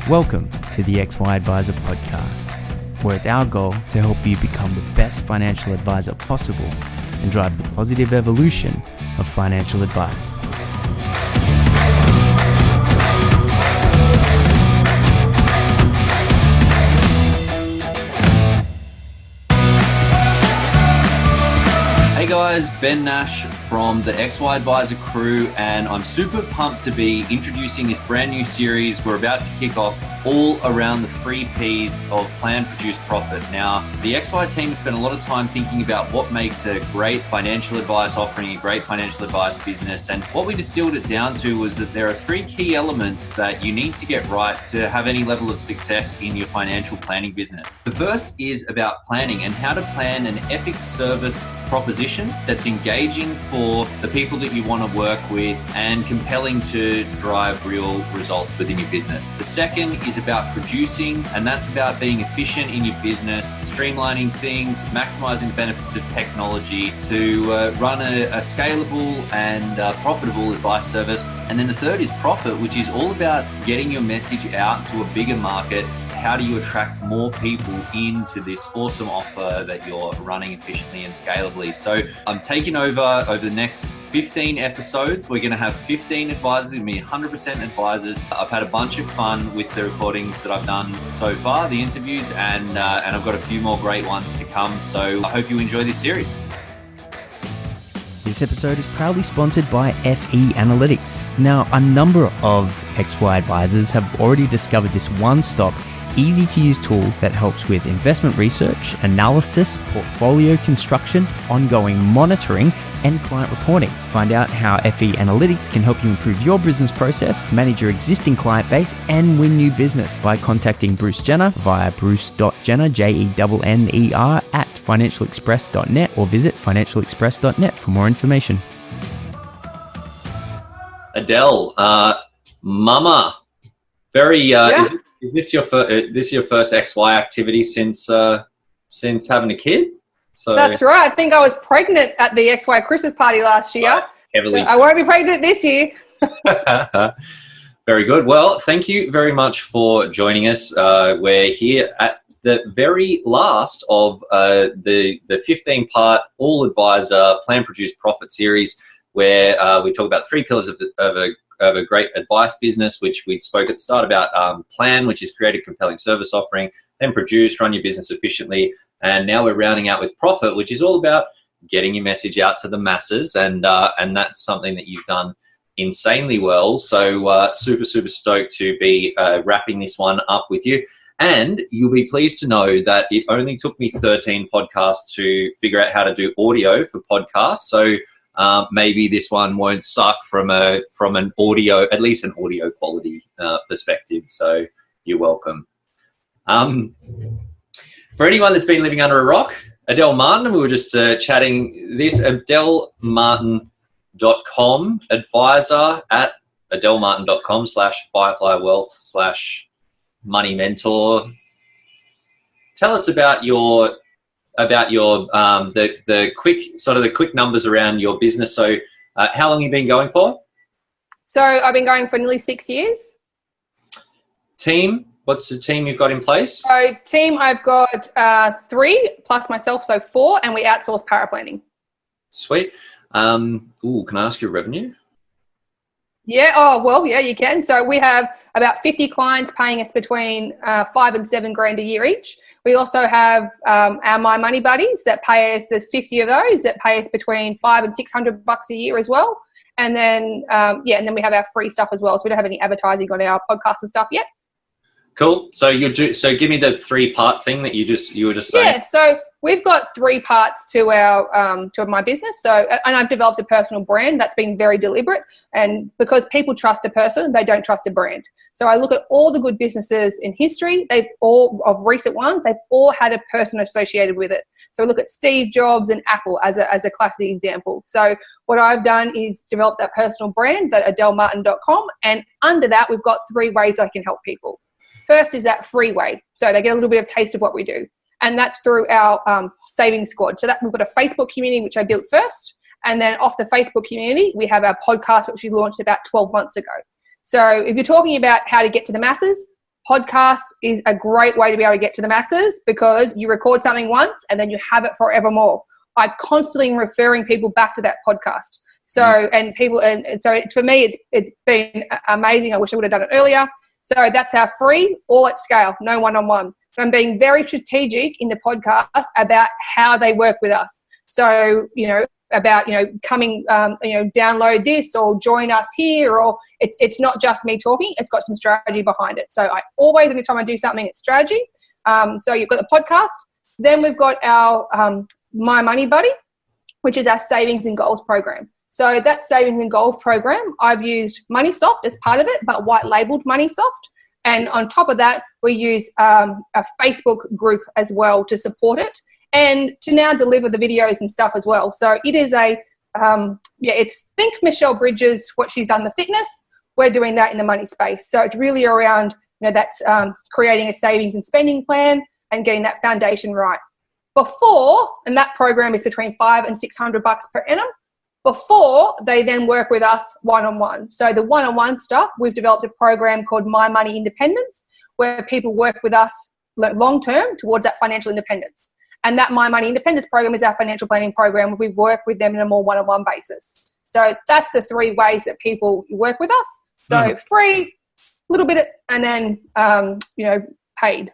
Welcome to the XY Advisor podcast, where it's our goal to help you become the best financial advisor possible and drive the positive evolution of financial advice. Hey guys, Ben Nash from the XY Advisor crew, and I'm super pumped to be introducing this brand new series we're about to kick off all around the 3 Ps of Plan, Produce, Profit. Now, the XY team spent a lot of time thinking about what makes a great financial advice offering, a great financial advice business, and what we distilled it down to was that there are 3 key elements that you need to get right to have any level of success in your financial planning business. The first is about planning and how to plan an epic service proposition that's engaging for the people that you want to work with and compelling to drive real results within your business. The second is about producing, and that's about being efficient in your business, streamlining things, maximizing the benefits of technology to run a scalable and profitable advice service. And then the third is profit, which is all about getting your message out to a bigger market. How do you attract more people into this awesome offer that you're running efficiently and scalably? So I'm taking over the next 15 episodes. We're going to have 15 advisors, going to be 100% advisors. I've had a bunch of fun with the recordings that I've done so far, the interviews, and I've got a few more great ones to come. So I hope you enjoy this series. This episode is proudly sponsored by FE Analytics. Now, a number of XY advisors have already discovered this one-stop, easy-to-use tool that helps with investment research, analysis, portfolio construction, ongoing monitoring, and client reporting. Find out how FE Analytics can help you improve your business process, manage your existing client base, and win new business by contacting Bruce Jenner via bruce.jenner, Jenner, at financialexpress.net or visit financialexpress.net for more information. Adele, mama, very... Is this your first XY activity since having a kid? So that's right. I think I was pregnant at the XY Christmas party last year. Heavily. So I won't be pregnant this year. Very good. Well, thank you very much for joining us. We're here at the very last of the 15-part All Advisor Plan, Produce, Profit series, where we talk about 3 pillars of a great advice business, which we spoke at the start about. Plan, which is create a compelling service offering, then produce, run your business efficiently, and now we're rounding out with profit, which is all about getting your message out to the masses, and that's something that you've done insanely well. So super stoked to be wrapping this one up with you. And you'll be pleased to know that it only took me 13 podcasts to figure out how to do audio for podcasts. So maybe this one won't suck from an audio, at least an audio quality perspective. So you're welcome. For anyone that's been living under a rock, Adele Martin, we were just chatting this, AdeleMartin.com, advisor at AdeleMartin.com/FireflyWealth/Money Mentor. Tell us about the quick numbers around your business. So how long have you been going for? So I've been going for nearly 6 years. Team, what's the team you've got in place? So team, I've got 3 plus myself, so 4, and we outsource paraplanning. Sweet. Can I ask your revenue? Yeah. Oh, well, yeah, you can. So we have about 50 clients paying us between 5 and 7 grand a year each. We also have our My Money Buddies that pay us, there's 50 of those that pay us between $500 and $600 a year as well. And then, and then we have our free stuff as well. So we don't have any advertising on our podcast and stuff yet. Cool. So give me the 3-part thing that you were just saying. Yeah. So we've got 3 parts to our to my business. So, and I've developed a personal brand that's been very deliberate. And because people trust a person, they don't trust a brand. So I look at all the good businesses in history. They've all had a person associated with it. So look at Steve Jobs and Apple as a classic example. So what I've done is develop that personal brand, that AdeleMartin.com, and under that we've got 3 ways I can help people. First is that free way. So they get a little bit of taste of what we do. And that's through our savings squad. So that we've got a Facebook community, which I built first. And then off the Facebook community, we have our podcast, which we launched about 12 months ago. So if you're talking about how to get to the masses, Podcast is a great way to be able to get to the masses because you record something once and then you have it forevermore. I constantly am referring people back to that podcast. So, and people, and so for me, it's been amazing. I wish I would have done it earlier. So that's our free, all at scale, no one-on-one. So I'm being very strategic in the podcast about how they work with us. So, about, coming, download this or join us here, or it's not just me talking, it's got some strategy behind it. So I always, every time I do something, it's strategy. So you've got the podcast. Then we've got our My Money Buddy, which is our savings and goals program. So that savings and goals program, I've used MoneySoft as part of it, but white labeled MoneySoft. And on top of that, we use a Facebook group as well to support it and to now deliver the videos and stuff as well. So it is it's think Michelle Bridges, what she's done, the fitness. We're doing that in the money space. So it's really around, that's creating a savings and spending plan and getting that foundation right. Before, and that program is between $500 and $600 per annum. Before they then work with us one-on-one. So the one-on-one stuff, we've developed a program called My Money Independence, where people work with us long-term towards that financial independence. And that My Money Independence program is our financial planning program where we work with them in a more one-on-one basis. So that's the three ways that people work with us. So free, a little bit, and then, paid.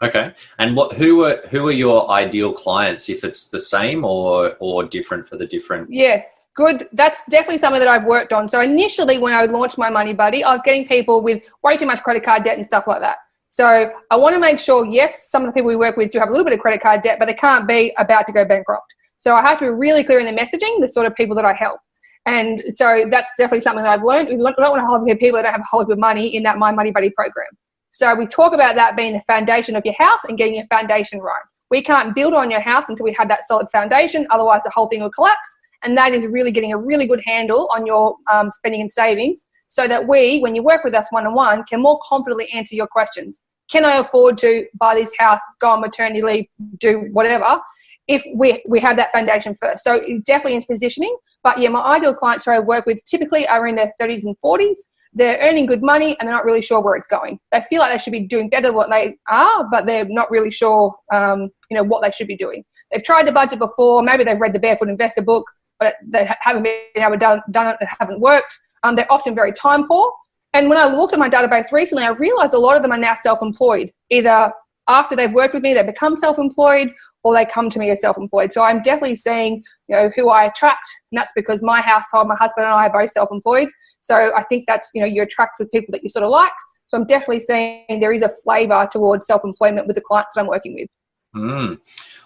Okay. And who are your ideal clients, if it's the same or different for the different? Yeah. Good. That's definitely something that I've worked on. So initially when I launched My Money Buddy, I was getting people with way too much credit card debt and stuff like that. So I want to make sure, yes, some of the people we work with do have a little bit of credit card debt, but they can't be about to go bankrupt. So I have to be really clear in the messaging, the sort of people that I help. And so that's definitely something that I've learned. We don't want to hold people that don't have a whole heap of money in that My Money Buddy program. So we talk about that being the foundation of your house and getting your foundation right. We can't build on your house until we have that solid foundation. Otherwise, the whole thing will collapse. And that is really getting a really good handle on your spending and savings so that we, when you work with us one-on-one, can more confidently answer your questions. Can I afford to buy this house, go on maternity leave, do whatever, if we have that foundation first? So definitely in positioning. But yeah, my ideal clients who I work with typically are in their 30s and 40s. They're earning good money and they're not really sure where it's going. They feel like they should be doing better than what they are, but they're not really sure, what they should be doing. They've tried to budget before. Maybe they've read the Barefoot Investor book, but they haven't been able to done it. It hasn't worked. They're often very time poor. And when I looked at my database recently, I realized a lot of them are now self-employed. Either after they've worked with me, they become self-employed, or they come to me as self-employed. So I'm definitely seeing, who I attract, and that's because my household, my husband and I are both self-employed. So I think that's, you attract the people that you sort of like. So I'm definitely seeing there is a flavor towards self-employment with the clients that I'm working with.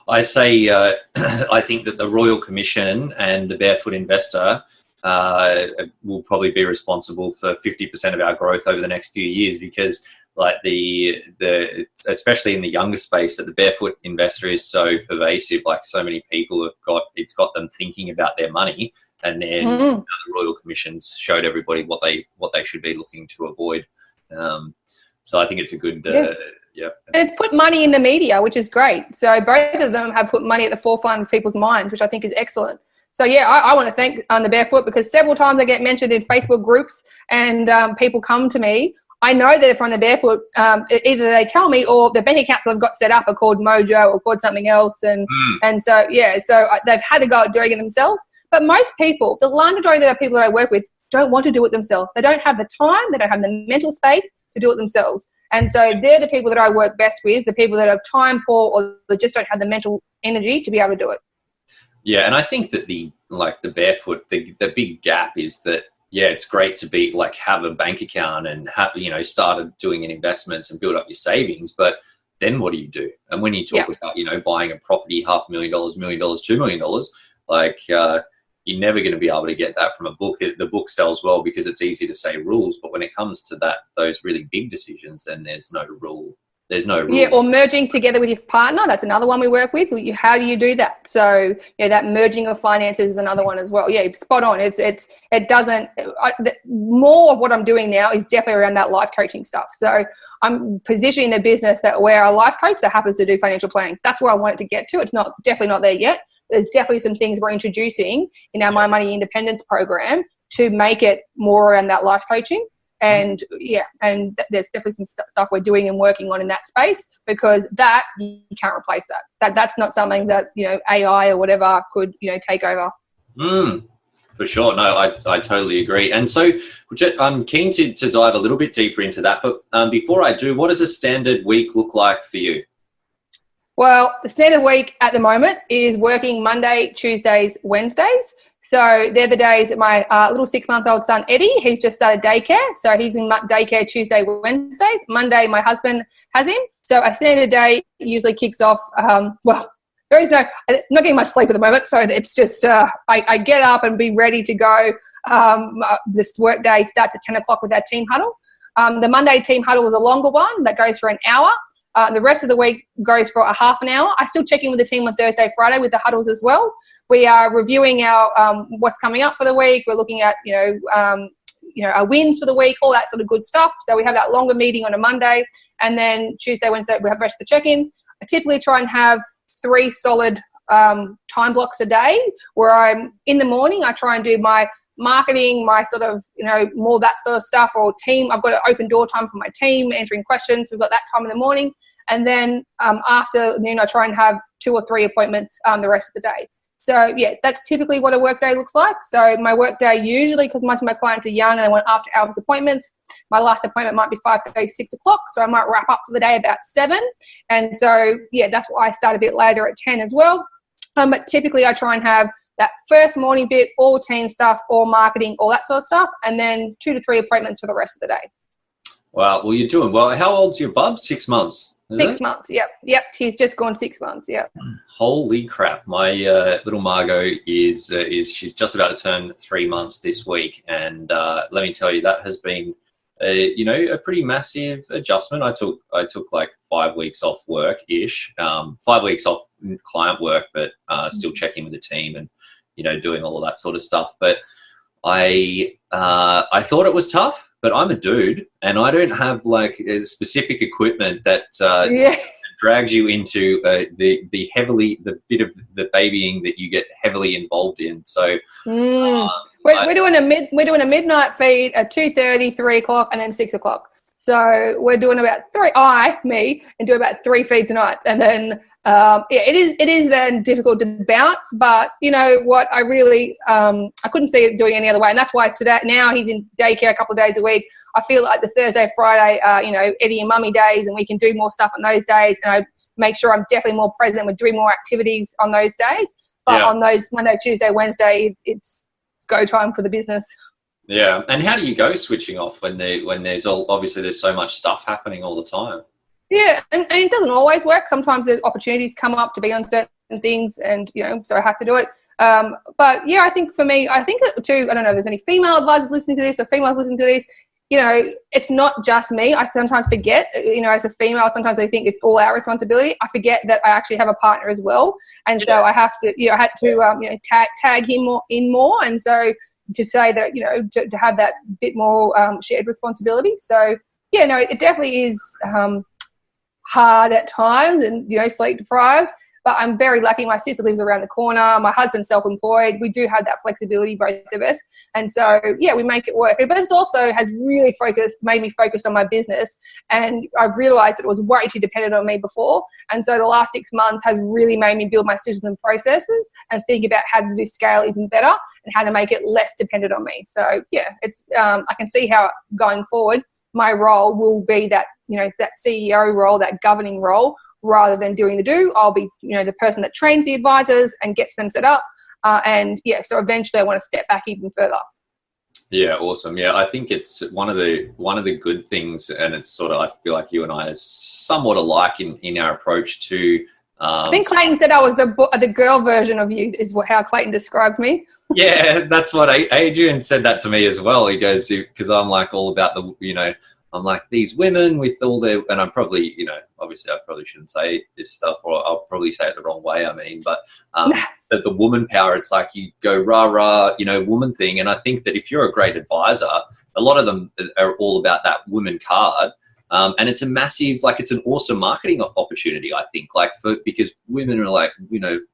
I say, I think that the Royal Commission and the Barefoot Investor will probably be responsible for 50% of our growth over the next few years, because like the especially in the younger space, that the Barefoot Investor is so pervasive. Like so many people it's got them thinking about their money. And then the Royal Commissions showed everybody what they should be looking to avoid. So I think it's a good, And it's put money in the media, which is great. So both of them have put money at the forefront of people's minds, which I think is excellent. So yeah, I want to thank the Barefoot, because several times I get mentioned in Facebook groups and people come to me. I know they're from the Barefoot. Either they tell me, or the bank accounts I've got set up are called Mojo or called something else. And so they've had to go at doing it themselves. But most people, the large majority of the people that I work with, don't want to do it themselves. They don't have the time. They don't have the mental space to do it themselves. And so they're the people that I work best with, the people that are time poor or that just don't have the mental energy to be able to do it. Yeah, and I think that the Barefoot, the big gap is that, yeah, it's great to have a bank account and have, started doing investments and build up your savings, but then what do you do? And when you talk about, buying a property, $500,000, $1 million, $2 million, you're never going to be able to get that from a book. The book sells well because it's easy to say rules, but when it comes to those really big decisions, then there's no rule. There's no rule. Yeah, or merging together with your partner. That's another one we work with. How do you do that? So that merging of finances is another one as well. Yeah, spot on. More of what I'm doing now is definitely around that life coaching stuff. So I'm positioning the business that we're a life coach that happens to do financial planning. That's where I want it to get to. It's definitely not there yet. There's definitely some things we're introducing in our My Money Independence program to make it more around that life coaching. And there's definitely some stuff we're doing and working on in that space, because that you can't replace that. That's not something that, AI or whatever could, take over. For sure. No, I totally agree. And so I'm keen to dive a little bit deeper into that. But before I do, what does a standard week look like for you? Well, the standard week at the moment is working Monday, Tuesdays, Wednesdays. So they're the days that my little 6-month-old son, Eddie, he's just started daycare. So he's in daycare Tuesday, Wednesdays. Monday, my husband has him. So a standard day usually kicks off, I'm not getting much sleep at the moment. So it's just, I get up and be ready to go. This work day starts at 10 o'clock with our team huddle. The Monday team huddle is a longer one that goes for an hour. The rest of the week goes for a half an hour. I still check in with the team on Thursday, Friday with the huddles as well. We are reviewing our what's coming up for the week. We're looking at our wins for the week, all that sort of good stuff. So we have that longer meeting on a Monday, and then Tuesday, Wednesday we have the rest of the check-in. I typically try and have 3 solid time blocks a day where I'm in the morning. I try and do my marketing, my sort of, more that sort of stuff, or team. I've got an open door time for my team, answering questions. We've got that time in the morning. And then after noon, I try and have 2 or 3 appointments the rest of the day. So, yeah, that's typically what a work day looks like. So my work day usually, because most of my clients are young and they want after hours appointments, my last appointment might be 5:30, 6 o'clock. So I might wrap up for the day about 7. And so, yeah, that's why I start a bit later at 10 as well. But typically I try and have that first morning bit, all team stuff, all marketing, all that sort of stuff, and then 2 to 3 appointments for the rest of the day. Wow. Well, you're doing well. How old's your bub? 6 months? 6 months. Yep. He's just gone 6 months. Yep. Holy crap. My little Margot she's just about to turn 3 months this week. And let me tell you, that has been, a pretty massive adjustment. I took like 5 weeks off work-ish, 5 weeks off client work, but still checking with the team and, doing all of that sort of stuff. But I thought it was tough, but I'm a dude and I don't have like specific equipment that drags you into the bit of the babying that you get heavily involved in. So we're doing a midnight feed at 2:30, 3 o'clock, and then 6 o'clock. So we're doing about 3. And do about 3 feeds a night, and then it is then difficult to bounce. But you know what? I really I couldn't see it doing any other way, and that's why today now he's in daycare a couple of days a week. I feel like the Thursday, Friday, Eddie and Mummy days, and we can do more stuff on those days, and I make sure I'm definitely more present. We're doing more activities on those days, but on those Monday, Tuesday, Wednesday, it's go time for the business. Yeah, and how do you go switching off when there's obviously there's so much stuff happening all the time? Yeah, and it doesn't always work. Sometimes there's opportunities come up to be on certain things, and so I have to do it. But yeah, I think for me, I think too. I don't know if there's any female advisors listening to this or females listening to this. It's not just me. I sometimes forget. As a female, sometimes I think it's all our responsibility. I forget that I actually have a partner as well, and so I have to. I had to tag him more, and so. To say that, to have that bit more shared responsibility. So, it definitely is hard at times and, sleep deprived. But I'm very lucky. My sister lives around the corner. My husband's self-employed. We do have that flexibility, both of us. And so, we make it work. But it also has really made me focus on my business. And I've realised that it was way too dependent on me before. And so the last 6 months has really made me build my systems and processes and think about how to do scale even better and how to make it less dependent on me. So, it's I can see how going forward, my role will be that, that CEO role, that governing role, rather than doing the do. I'll be, the person that trains the advisors and gets them set up. So eventually I want to step back even further. Yeah, awesome. Yeah, I think it's one of the good things, and it's sort of, I feel like you and I are somewhat alike in our approach to. I think Clayton said I was the girl version of you, is how Clayton described me. Yeah, that's what Adrian said that to me as well. He goes, because I'm like all about the, I'm like these women with all their, and I'm probably, obviously I probably shouldn't say this stuff, or I'll probably say it the wrong way. But that the woman power, it's like you go rah, woman thing. And I think that if you're a great advisor, a lot of them are all about that woman card. And it's a massive, it's an awesome marketing opportunity, I think, because women are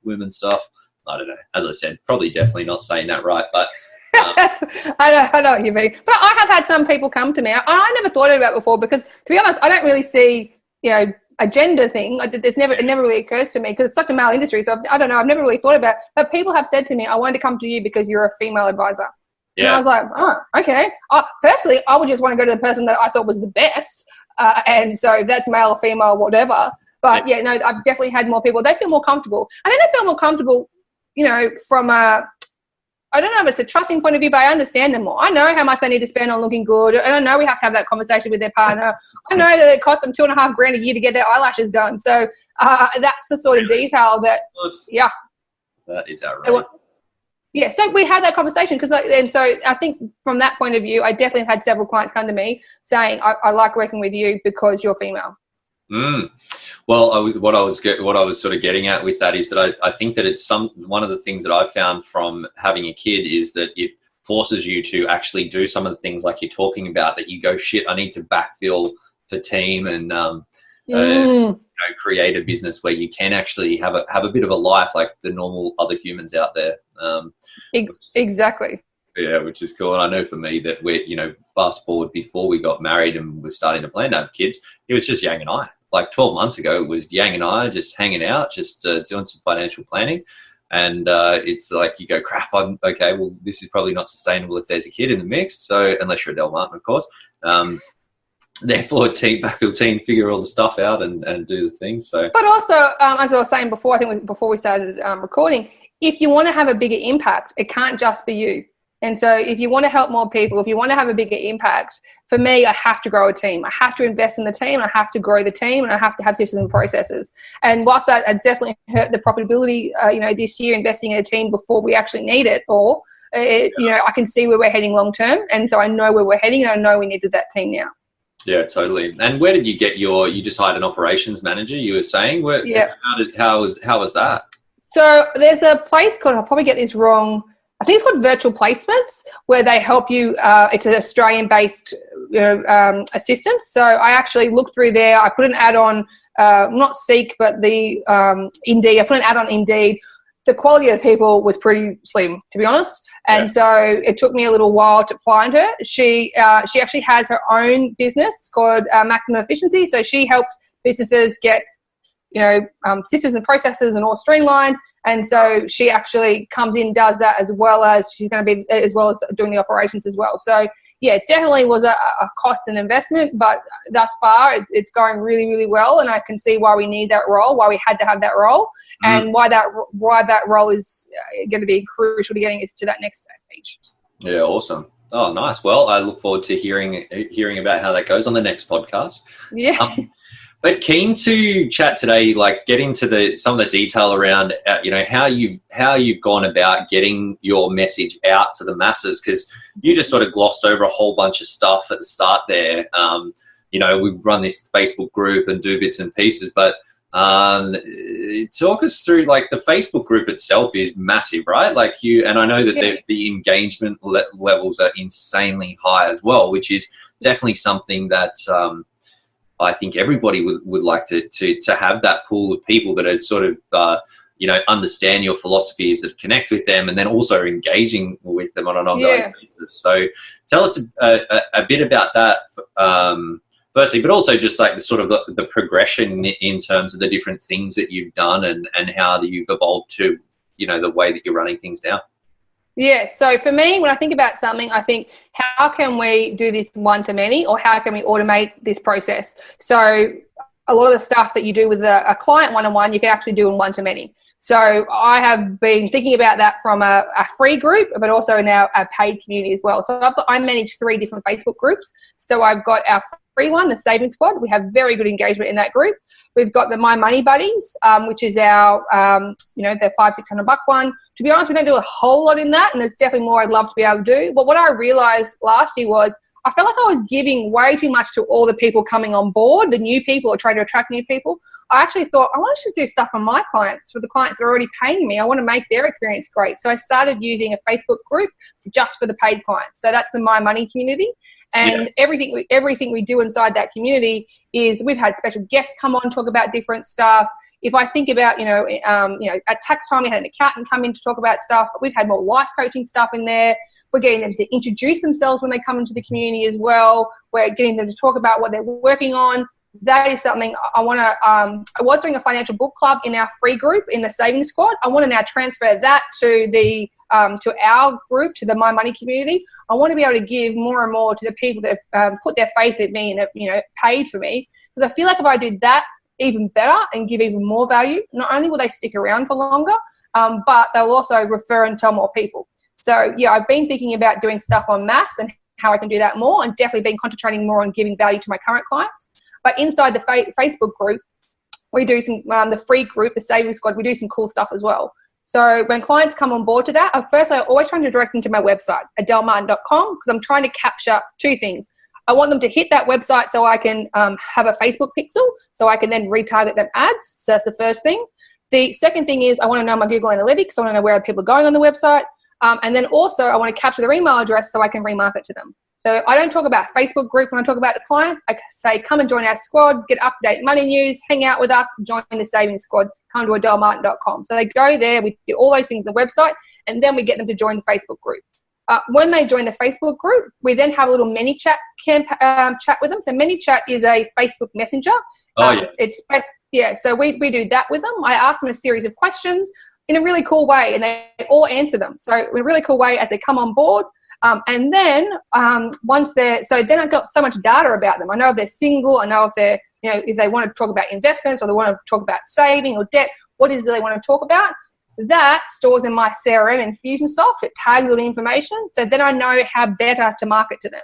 women stuff. I don't know. As I said, probably definitely not saying that right, but I know what you mean. But I have had some people come to me. I never thought about it before because, to be honest, I don't really see, a gender thing. It never really occurs to me because it's such a male industry. So I don't know. I've never really thought about it. But people have said to me, I wanted to come to you because you're a female advisor. Yeah. And I was like, oh, okay. Personally, I would just want to go to the person that I thought was the best. And so that's male or female, whatever. But yeah, no, I've definitely had more people. They feel more comfortable. And then they feel more comfortable, from I don't know if it's a trusting point of view, but I understand them more. I know how much they need to spend on looking good. And I know we have to have that conversation with their partner. I know that it costs them $2,500 a year to get their eyelashes done. So that's the sort of detail that, yeah. That is outrageous. Yeah, so we had that conversation and so I think from that point of view, I definitely have had several clients come to me saying, I like working with you because you're female. Well, what I was sort of getting at with that is that I think that it's one of the things that I've found from having a kid is that it forces you to actually do some of the things like you're talking about, that you go, shit, I need to backfill for team and create a business where you can actually have a bit of a life like the normal other humans out there. Exactly. Yeah, which is cool. And I know for me that we're, fast forward before we got married and we're starting to plan to have kids, it was just Yang and I. Like 12 months ago, it was Yang and I just hanging out, just doing some financial planning. And it's like you go, crap, okay, well, this is probably not sustainable if there's a kid in the mix. So unless you're Adele Martin, of course. Therefore, backfill team, figure all the stuff out and do the things. So, but also, as I was saying before, I think before we started recording, if you want to have a bigger impact, it can't just be you. And so if you want to help more people, if you want to have a bigger impact, for me, I have to grow a team. I have to invest in the team. I have to grow the team, and I have to have systems and processes. And whilst that has definitely hurt the profitability, this year, investing in a team before we actually need it all, I can see where we're heading long term. And so I know where we're heading, and I know we needed that team now. Yeah, totally. And where did you get you just hired an operations manager, you were saying? How was that? So there's a place called, I'll probably get this wrong, I think it's called Virtual Placements, where they help you. It's an Australian-based, assistance. So I actually looked through there. I put an ad on, not Seek, but the Indeed. I put an ad on Indeed. The quality of the people was pretty slim, to be honest. And so it took me a little while to find her. She actually has her own business called Maximum Efficiency. So she helps businesses get, systems and processes and all streamlined. And so she actually comes in, does that, as well as she's going to be, as well as doing the operations as well. So yeah, it definitely was a cost and investment, but thus far it's going really, really well. And I can see why we need that role, why we had to have that role, and why that role is going to be crucial to getting us to that next stage. Yeah, awesome. Oh, nice. Well, I look forward to hearing about how that goes on the next podcast. Yeah. But keen to chat today, like get into some of the detail around, how you've gone about getting your message out to the masses, because you just sort of glossed over a whole bunch of stuff at the start there. We run this Facebook group and do bits and pieces, but talk us through, like, the Facebook group itself is massive, right? Like and I know that the engagement levels are insanely high as well, which is definitely something that I think everybody would like to have that pool of people that are sort of, understand your philosophies, that connect with them, and then also engaging with them on an ongoing basis. So tell us a bit about that, firstly, but also just like the sort of the progression in terms of the different things that you've done and how you've evolved to, the way that you're running things now. Yeah, so for me, when I think about something, I think, how can we do this one-to-many, or how can we automate this process? So a lot of the stuff that you do with a client one-on-one, you can actually do in one-to-many. So I have been thinking about that from a free group, but also now a paid community as well. So I manage 3 different Facebook groups. So I've got our free one, the Saving Squad. We have very good engagement in that group. We've got the My Money Buddies, which is our, the $500-600 one. To be honest, we don't do a whole lot in that, and there's definitely more I'd love to be able to do. But what I realized last year was I felt like I was giving way too much to all the people coming on board, the new people, or trying to attract new people. I actually thought, I want to do stuff for my clients, for the clients that are already paying me. I want to make their experience great. So I started using a Facebook group just for the paid clients. So that's the My Money community. And everything we do inside that community is we've had special guests come on, talk about different stuff. If I think about, at tax time, we had an accountant come in to talk about stuff, but we've had more life coaching stuff in there. We're getting them to introduce themselves when they come into the community as well. We're getting them to talk about what they're working on. That is something I want to, I was doing a financial book club in our free group in the savings squad. I want to now transfer that to to our group, to the My Money community. I want to be able to give more and more to the people that have put their faith in me and have, paid for me. Because I feel like if I do that even better and give even more value, not only will they stick around for longer, but they'll also refer and tell more people. So yeah, I've been thinking about doing stuff on maths and how I can do that more, and definitely been concentrating more on giving value to my current clients. But inside the Facebook group, we do some, the free group, the savings squad, we do some cool stuff as well. So when clients come on board to that, I always try to direct them to my website, adelemartin.com, because I'm trying to capture two things. I want them to hit that website so I can have a Facebook pixel, so I can then retarget them ads. So that's the first thing. The second thing is I want to know my Google Analytics. I want to know where people are going on the website. And then also I want to capture their email address so I can remarket to them. So I don't talk about Facebook group when I talk about the clients. I say, come and join our squad, get up-to-date money news, hang out with us, join the savings squad, come to adelemartin.com. So they go there, we do all those things on the website, and then we get them to join the Facebook group. When they join the Facebook group, we then have a little ManyChat chat with them. So ManyChat is a Facebook messenger. So we do that with them. I ask them a series of questions in a really cool way, and they all answer them. So in a really cool way as they come on board. And then once then I've got so much data about them. I know if they're single, I know if they're, if they want to talk about investments or they want to talk about saving or debt, what is it they want to talk about? That stores in my CRM and Infusionsoft. It tags all the information. So then I know how better to market to them.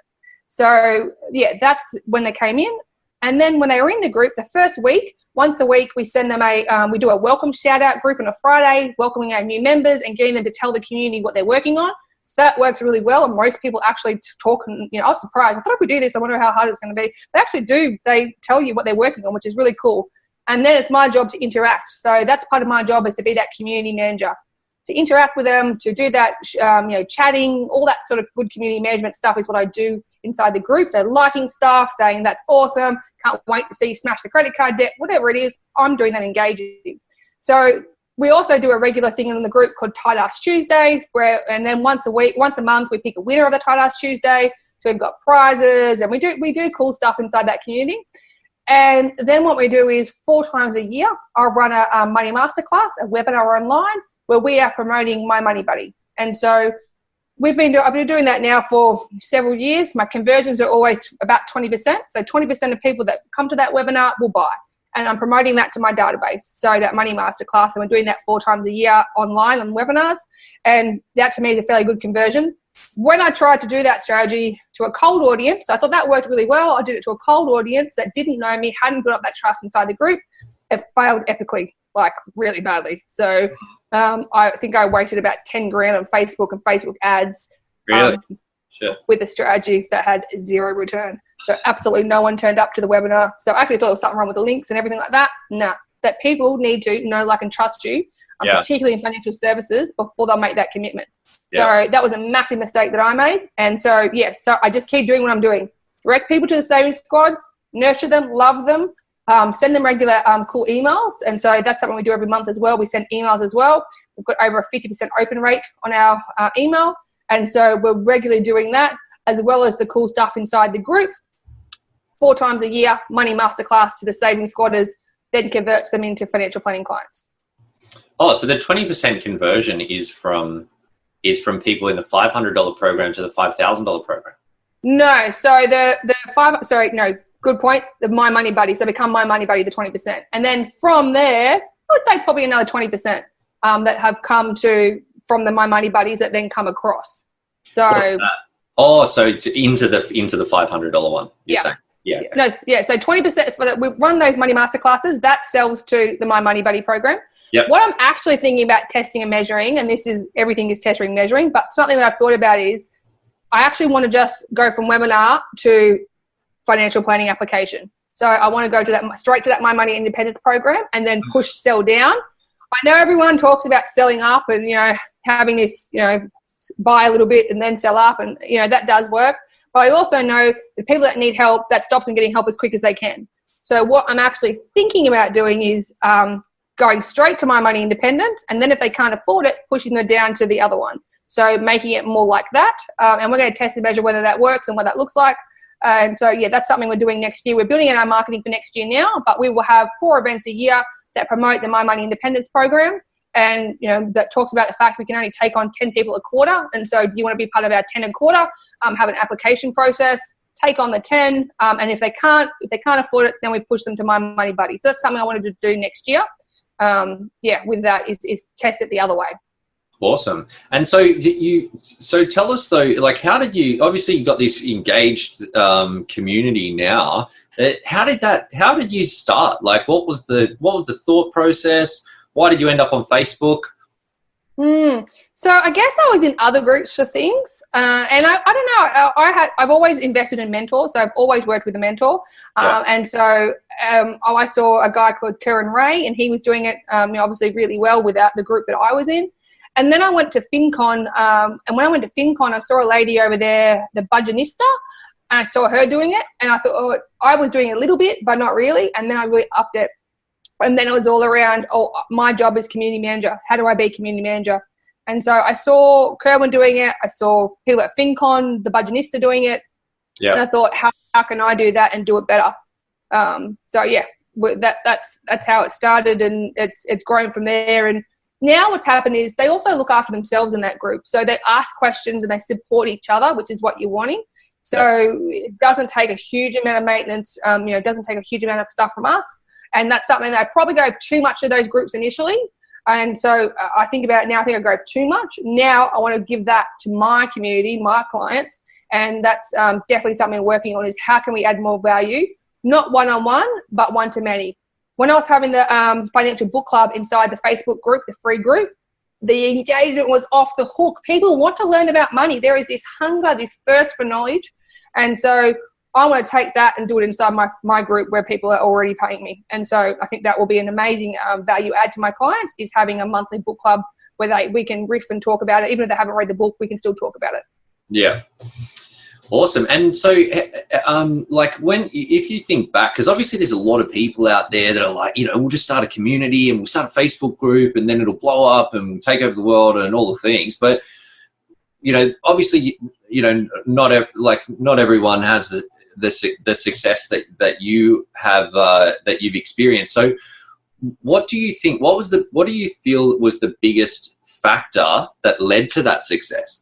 So yeah, that's when they came in. And then when they were in the group, the first week, once a week, we send them we do a welcome shout out group on a Friday, welcoming our new members and getting them to tell the community what they're working on. So that worked really well, and most people actually talk, and I was surprised. I thought if we do this, I wonder how hard it's going to be. They actually do. They tell you what they're working on, which is really cool. And then it's my job to interact. So that's part of my job, is to be that community manager, to interact with them, to do that, chatting, all that sort of good community management stuff is what I do inside the group. So liking stuff, saying that's awesome, can't wait to see you smash the credit card debt, whatever it is, I'm doing that engaging. So we also do a regular thing in the group called Tight Ass Tuesday, and then once a month, we pick a winner of the Tight Ass Tuesday. So we've got prizes, and we do cool stuff inside that community. And then what we do is 4 times a year, I'll run a money masterclass, a webinar online, where we are promoting My Money Buddy. And so I've been doing that now for several years. My conversions are always about 20%. So 20% of people that come to that webinar will buy. And I'm promoting that to my database. So that Money Masterclass, and we're doing that 4 times a year online on webinars. And that to me is a fairly good conversion. When I tried to do that strategy to a cold audience, I thought that worked really well. I did it to a cold audience that didn't know me, hadn't built up that trust inside the group. It failed epically, like really badly. So I think I wasted about 10 grand on Facebook and Facebook ads. Really? Sure. With a strategy that had 0 return. So absolutely no one turned up to the webinar. So I actually thought there was something wrong with the links and everything like that. No, that people need to know, like, and trust you, particularly in financial services, before they'll make that commitment. So that was a massive mistake that I made. And so, so I just keep doing what I'm doing. Direct people to the savings squad, nurture them, love them, send them regular cool emails. And so that's something we do every month as well. We send emails as well. We've got over a 50% open rate on our email. And so we're regularly doing that, as well as the cool stuff inside the group. 4 times a year, money masterclass to the savings squatters, then converts them into financial planning clients. Oh, so the 20% conversion is from people in the $500 program to the $5,000 program? No, so good point. The My Money Buddies, they become My Money Buddy, the 20%. And then from there, I would say probably another 20% that have come from the My Money Buddies that then come across. So into the $500 one, you're saying? Yeah. So 20% for that. We run those money masterclasses, that sells to the My Money Buddy program. Yep. What I'm actually thinking about testing and measuring, and everything is testing and measuring, but something that I've thought about is I actually want to just go from webinar to financial planning application. So I want to go straight to that My Money Independence program, and then sell down. I know everyone talks about selling up and, having this, buy a little bit and then sell up, and that does work. But I also know the people that need help, that stops them getting help as quick as they can. So what I'm actually thinking about doing is going straight to My Money Independence, and then if they can't afford it, pushing them down to the other one. So making it more like that, and we're going to test and measure whether that works and what that looks like. And so, that's something we're doing next year. We're building in our marketing for next year now, but we will have 4 events a year that promote the My Money Independence program. And, that talks about the fact we can only take on 10 people a quarter. And so you want to be part of our 10 a quarter, have an application process, take on the 10. And if they can't afford it, then we push them to My Money Buddy. So that's something I wanted to do next year. With that is test it the other way. Awesome. And so tell us though, like, how did you, obviously you've got this engaged community now. How did you start? Like, what was the thought process? Why did you end up on Facebook? So I guess I was in other groups for things. And I don't know, I've always invested in mentors. So I've always worked with a mentor. And so I saw a guy called Kieran Ray, and he was doing it obviously really well without the group that I was in. And then I went to FinCon, and when I went to FinCon, I saw a lady over there, the Budgetista, and I saw her doing it, and I thought, I was doing it a little bit, but not really, and then I really upped it. And then it was all around, my job is community manager. How do I be community manager? And so I saw Kerwin doing it. I saw people at FinCon, the Budgetista doing it. Yeah. And I thought, how can I do that and do it better? That's how it started, and it's grown from there. And now what's happened is they also look after themselves in that group. So they ask questions and they support each other, which is what you're wanting. So it doesn't take a huge amount of maintenance. It doesn't take a huge amount of stuff from us. And that's something that I probably go too much to those groups initially. And so I think about it now, I think I go too much. Now I want to give that to my community, my clients. And that's definitely something we're working on, is how can we add more value? Not one-on-one, but one-to-many. When I was having the financial book club inside the Facebook group, the free group, the engagement was off the hook. People want to learn about money. There is this hunger, this thirst for knowledge. And so I want to take that and do it inside my group where people are already paying me. And so I think that will be an amazing value add to my clients, is having a monthly book club where we can riff and talk about it. Even if they haven't read the book, we can still talk about it. Yeah. Awesome. And so, if you think back, because obviously there's a lot of people out there that are like, we'll just start a community and we'll start a Facebook group and then it'll blow up and take over the world and all the things. But, obviously, not everyone has the success that you have, that you've experienced. So what do you feel was the biggest factor that led to that success?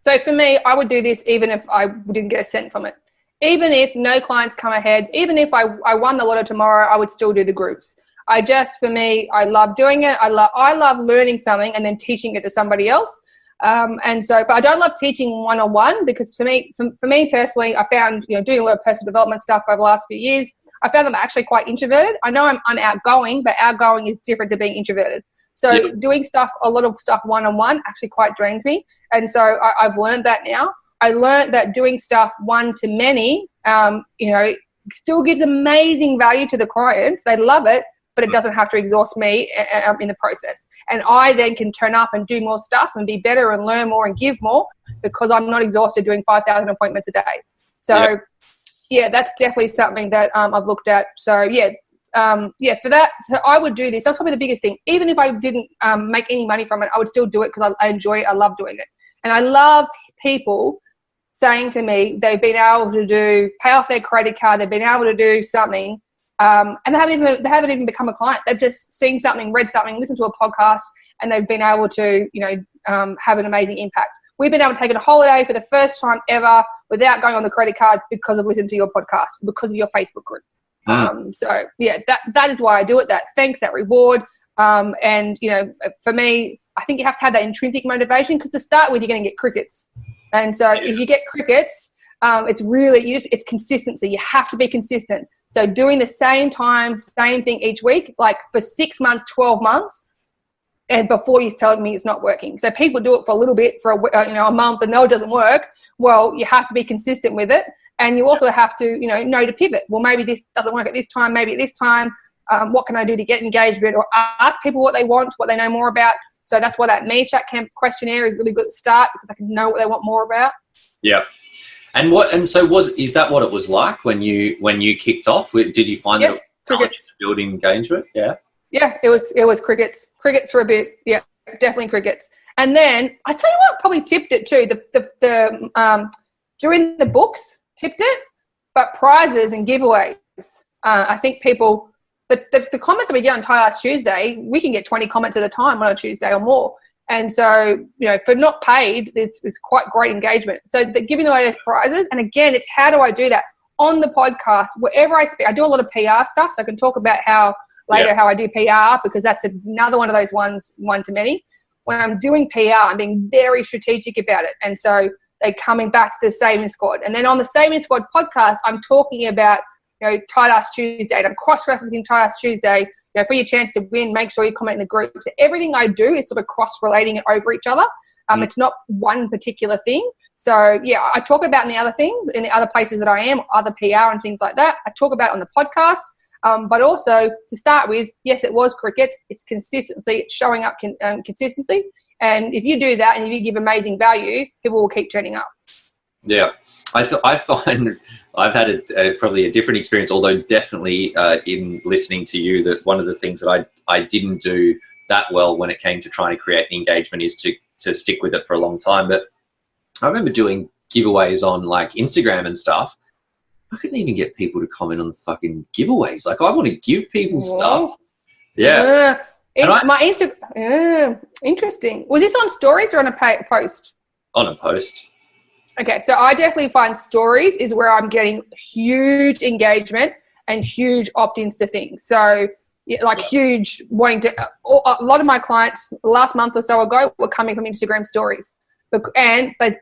So for me, I would do this even if I didn't get a cent from it. Even if no clients come ahead, even if I won the lotto tomorrow, I would still do the groups. For me, I love doing it. I love learning something and then teaching it to somebody else. But I don't love teaching one-on-one, because for me personally, I found, doing a lot of personal development stuff over the last few years, I found I'm actually quite introverted. I know I'm outgoing, but outgoing is different to being introverted. So doing a lot of stuff one-on-one actually quite drains me. And so I've learned that now. I learned that doing stuff one-to-many, still gives amazing value to the clients. They love it, but it doesn't have to exhaust me in the process. And I then can turn up and do more stuff and be better and learn more and give more, because I'm not exhausted doing 5,000 appointments a day. So, that's definitely something that I've looked at. So, for that, so I would do this. That's probably the biggest thing. Even if I didn't make any money from it, I would still do it because I enjoy it. I love doing it. And I love people saying to me they've been able to pay off their credit card, they've been able to do something, and they haven't even become a client. They've just seen something, read something, listened to a podcast, and they've been able to, have an amazing impact. We've been able to take a holiday for the first time ever without going on the credit card because of listening to your podcast, because of your Facebook group. That is why I do it. That thanks, that reward. For me, I think you have to have that intrinsic motivation, because to start with, you're going to get crickets. And so if you get crickets, it's consistency. You have to be consistent. So doing the same time, same thing each week, like for 6 months, 12 months, and before you're telling me it's not working. So people do it for a little bit, for a month, and no, it doesn't work. Well, you have to be consistent with it. And you also have to, know to pivot. Well, maybe this doesn't work at this time, maybe at this time. What can I do to get engagement? Or ask people what they want, what they know more about. So that's why that Me Chat questionnaire is really good at the start, because I can know what they want more about. Yeah. Is that what it was like when you kicked off? Did you find that crickets building engagement? Yeah. Yeah, it was crickets for a bit. Yeah, definitely crickets. And then I tell you what, probably tipped it too. The doing the books tipped it, but prizes and giveaways. I think people, the comments that we get on Tie Last Tuesday, we can get 20 comments at a time on a Tuesday or more. And so, for not paid, it's quite great engagement. So giving away those prizes, and again, it's how do I do that? On the podcast, wherever I speak, I do a lot of PR stuff, so I can talk about how I do PR, because that's another one of those ones, one to many. When I'm doing PR, I'm being very strategic about it. And so they're coming back to the Saving Squad. And then on the Saving Squad podcast, I'm talking about, Tie Last Tuesday, and I'm cross-referencing Tie Last Tuesday. For your chance to win, make sure you comment in the group. So everything I do is sort of cross-relating it over each other. It's not one particular thing. So, yeah, I talk about in the other places that I am, other PR and things like that. I talk about it on the podcast. But also, to start with, yes, it was cricket. It's consistency. It's showing up consistently. And if you do that and if you give amazing value, people will keep turning up. Yeah. I find I've had probably a different experience, although definitely in listening to you, that one of the things that I didn't do that well when it came to trying to create engagement is to stick with it for a long time. But I remember doing giveaways on like Instagram and stuff. I couldn't even get people to comment on the fucking giveaways. Like, I want to give people stuff. Yeah. My Instagram. Interesting. Was this on stories or on a post? On a post. Okay, so I definitely find stories is where I'm getting huge engagement and huge opt-ins to things. So, huge wanting to. A lot of my clients last month or so ago were coming from Instagram stories, but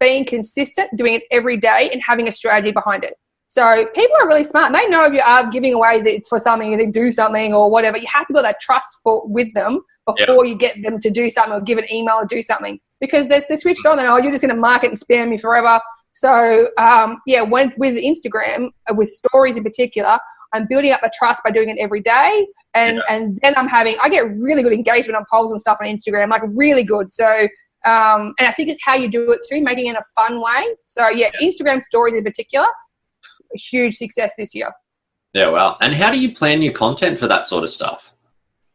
being consistent, doing it every day, and having a strategy behind it. So people are really smart. They know if you are giving away that it's for something, you do something or whatever. You have to build that trust with them before you get them to do something or give an email or do something, because they're switched on. And you're just going to market and spam me forever. So with Instagram, with stories in particular, I'm building up a trust by doing it every day, and then I get really good engagement on polls and stuff on Instagram, like really good. So and I think it's how you do it too, making it in a fun way. So Instagram stories in particular. Huge success this year. Yeah, wow. And how do you plan your content for that sort of stuff?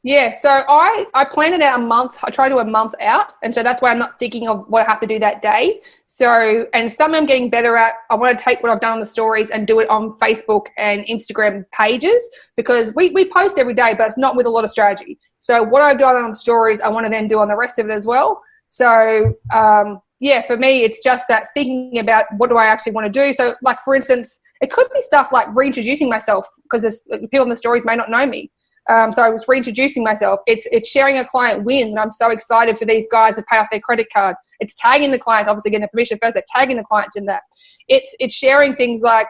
Yeah, so I plan it out a month. I try to do a month out, and so that's why I'm not thinking of what I have to do that day. So, and some I'm getting better at. I want to take what I've done on the stories and do it on Facebook and Instagram pages, because we post every day, but it's not with a lot of strategy. So what I've done on the stories, I want to then do on the rest of it as well. So, for me, it's just that thinking about what do I actually want to do. So, like, for instance, it could be stuff like reintroducing myself, because people in the stories may not know me. So I was reintroducing myself. It's sharing a client win, and I'm so excited for these guys to pay off their credit card. It's tagging the client, obviously getting the permission first. They're tagging the clients in that. It's sharing things like,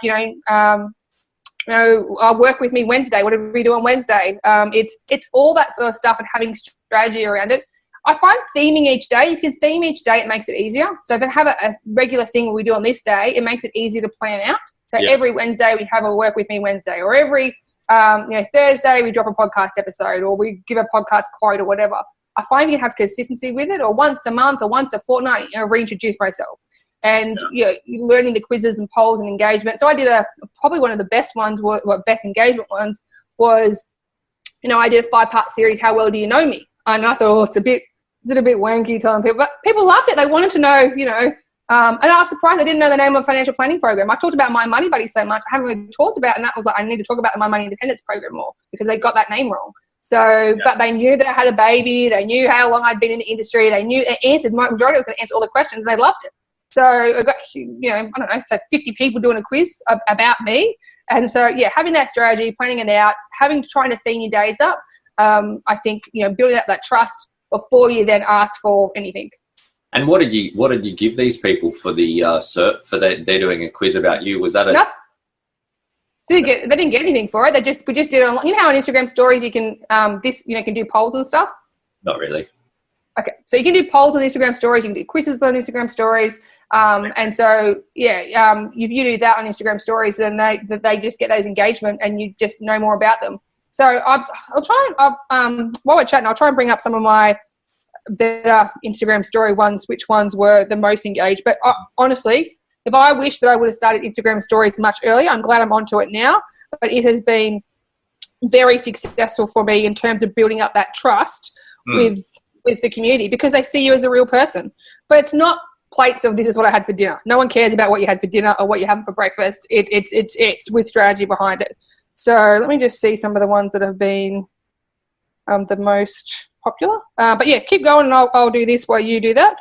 work with me Wednesday. What did we do on Wednesday? It's all that sort of stuff, and having strategy around it. I find theming each day. If you theme each day, it makes it easier. So if I have a regular thing we do on this day, it makes it easier to plan out. So every Wednesday we have a work with me Wednesday, or every Thursday we drop a podcast episode, or we give a podcast quote or whatever. I find you can have consistency with it, or once a month or once a fortnight, reintroduce myself. And you're learning the quizzes and polls and engagement. So I did probably one of the best ones, best engagement ones was, I did a 5-part series, How Well Do You Know Me? And I thought, it's a bit wanky telling people, but people loved it. They wanted to know, and I was surprised I didn't know the name of a financial planning program. I talked about My Money Buddy so much. I haven't really talked about it, and that was like, I need to talk about the My Money Independence program more, because they got that name wrong. So, but they knew that I had a baby. They knew how long I'd been in the industry. They knew, they answered, majority was going to answer all the questions, and they loved it. So I got, I don't know, so 50 people doing a quiz about me. And so, having that strategy, planning it out, trying to theme your days up, I think, building up that trust before you then ask for anything. And what did you give these people for the cert for they're doing a quiz about you? Was that a? Nothing. They didn't get anything for it. We just did it on. You know how on Instagram stories you can can do polls and stuff. Not really. Okay, so you can do polls on Instagram stories. You can do quizzes on Instagram stories. And so if you do that on Instagram stories, then they just get those engagement, and you just know more about them. So I'll try and while we're chatting, I'll try and bring up some of my better Instagram story ones, which ones were the most engaged. But honestly, if I wish that I would have started Instagram stories much earlier, I'm glad I'm onto it now. But it has been very successful for me in terms of building up that trust with the community, because they see you as a real person. But it's not plates of this is what I had for dinner. No one cares about what you had for dinner or what you're having for breakfast. It's with strategy behind it. So let me just see some of the ones that have been the most popular. But yeah, keep going, and I'll do this while you do that.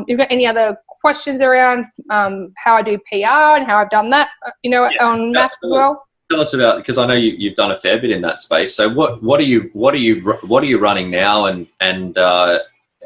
You've got any other questions around how I do PR and how I've done that, on maths as well? Tell us about, because I know you've done a fair bit in that space. So what are you running now, and how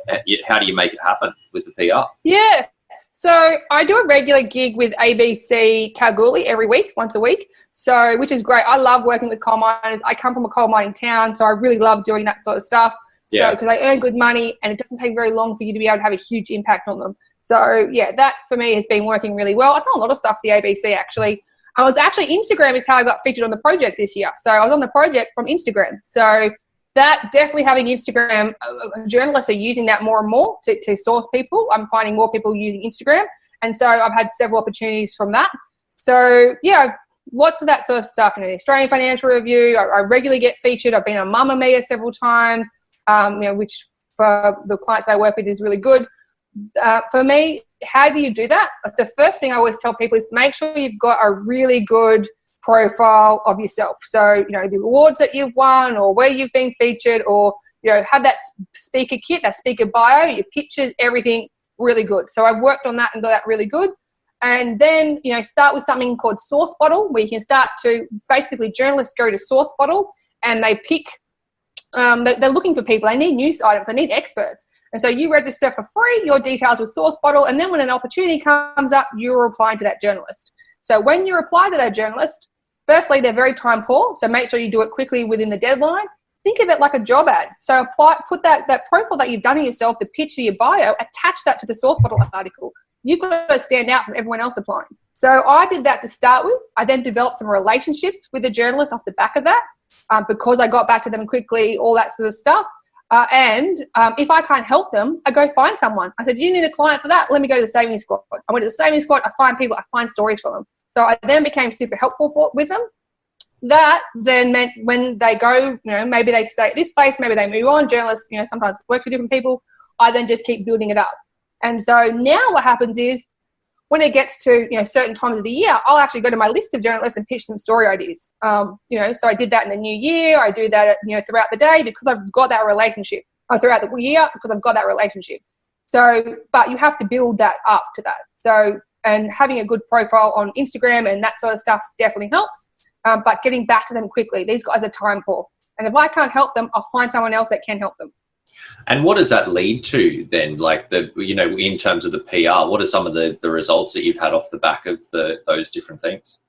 do you make it happen with the PR? Yeah. So I do a regular gig with ABC Kalgoorlie every week, once a week. So, which is great. I love working with coal miners. I come from a coal mining town, so I really love doing that sort of stuff. So, because I earn good money, and it doesn't take very long for you to be able to have a huge impact on them. So, yeah, that for me has been working really well. I've done a lot of stuff for the ABC, actually. Instagram is how I got featured on the project this year. So I was on the project from Instagram. So that definitely, having Instagram, journalists are using that more and more to source people. I'm finding more people using Instagram. And so I've had several opportunities from that. So yeah, lots of that sort of stuff. The Australian Financial Review, I regularly get featured. I've been on Mamma Mia several times, which for the clients that I work with is really good. For me, how do you do that? The first thing I always tell people is make sure you've got a really good profile of yourself. So, the awards that you've won, or where you've been featured, or, have that speaker kit, that speaker bio, your pictures, everything really good. So I've worked on that and got that really good. And then, start with something called Source Bottle, where you can start to, basically, journalists go to Source Bottle and they pick, they're looking for people. They need news items. They need experts. And so you register for free, your details with Source Bottle, and then when an opportunity comes up, you're applying to that journalist. So when you apply to that journalist, firstly, they're very time poor, so make sure you do it quickly within the deadline. Think of it like a job ad. So put that profile that you've done of yourself, the picture, your bio, attach that to the Source Bottle article. You've got to stand out from everyone else applying. So I did that to start with. I then developed some relationships with the journalists off the back of that, because I got back to them quickly, all that sort of stuff. And if I can't help them, I go find someone. I said, do you need a client for that? Let me go to the Savings Squad. I went to the Savings Squad. I find people. I find stories for them. So I then became super helpful with them. That then meant when they go, maybe they stay at this place, maybe they move on. Journalists, sometimes work for different people. I then just keep building it up. And so now what happens is, when it gets to, certain times of the year, I'll actually go to my list of journalists and pitch them story ideas. So I did that in the new year. I do that, throughout the day, because I've got that relationship. Throughout the year, because I've got that relationship. So, but you have to build that up to that. So, and having a good profile on Instagram and that sort of stuff definitely helps. But getting back to them quickly. These guys are time poor. And if I can't help them, I'll find someone else that can help them. And what does that lead to then? Like in terms of the PR, what are some of the results that you've had off the back of those different things?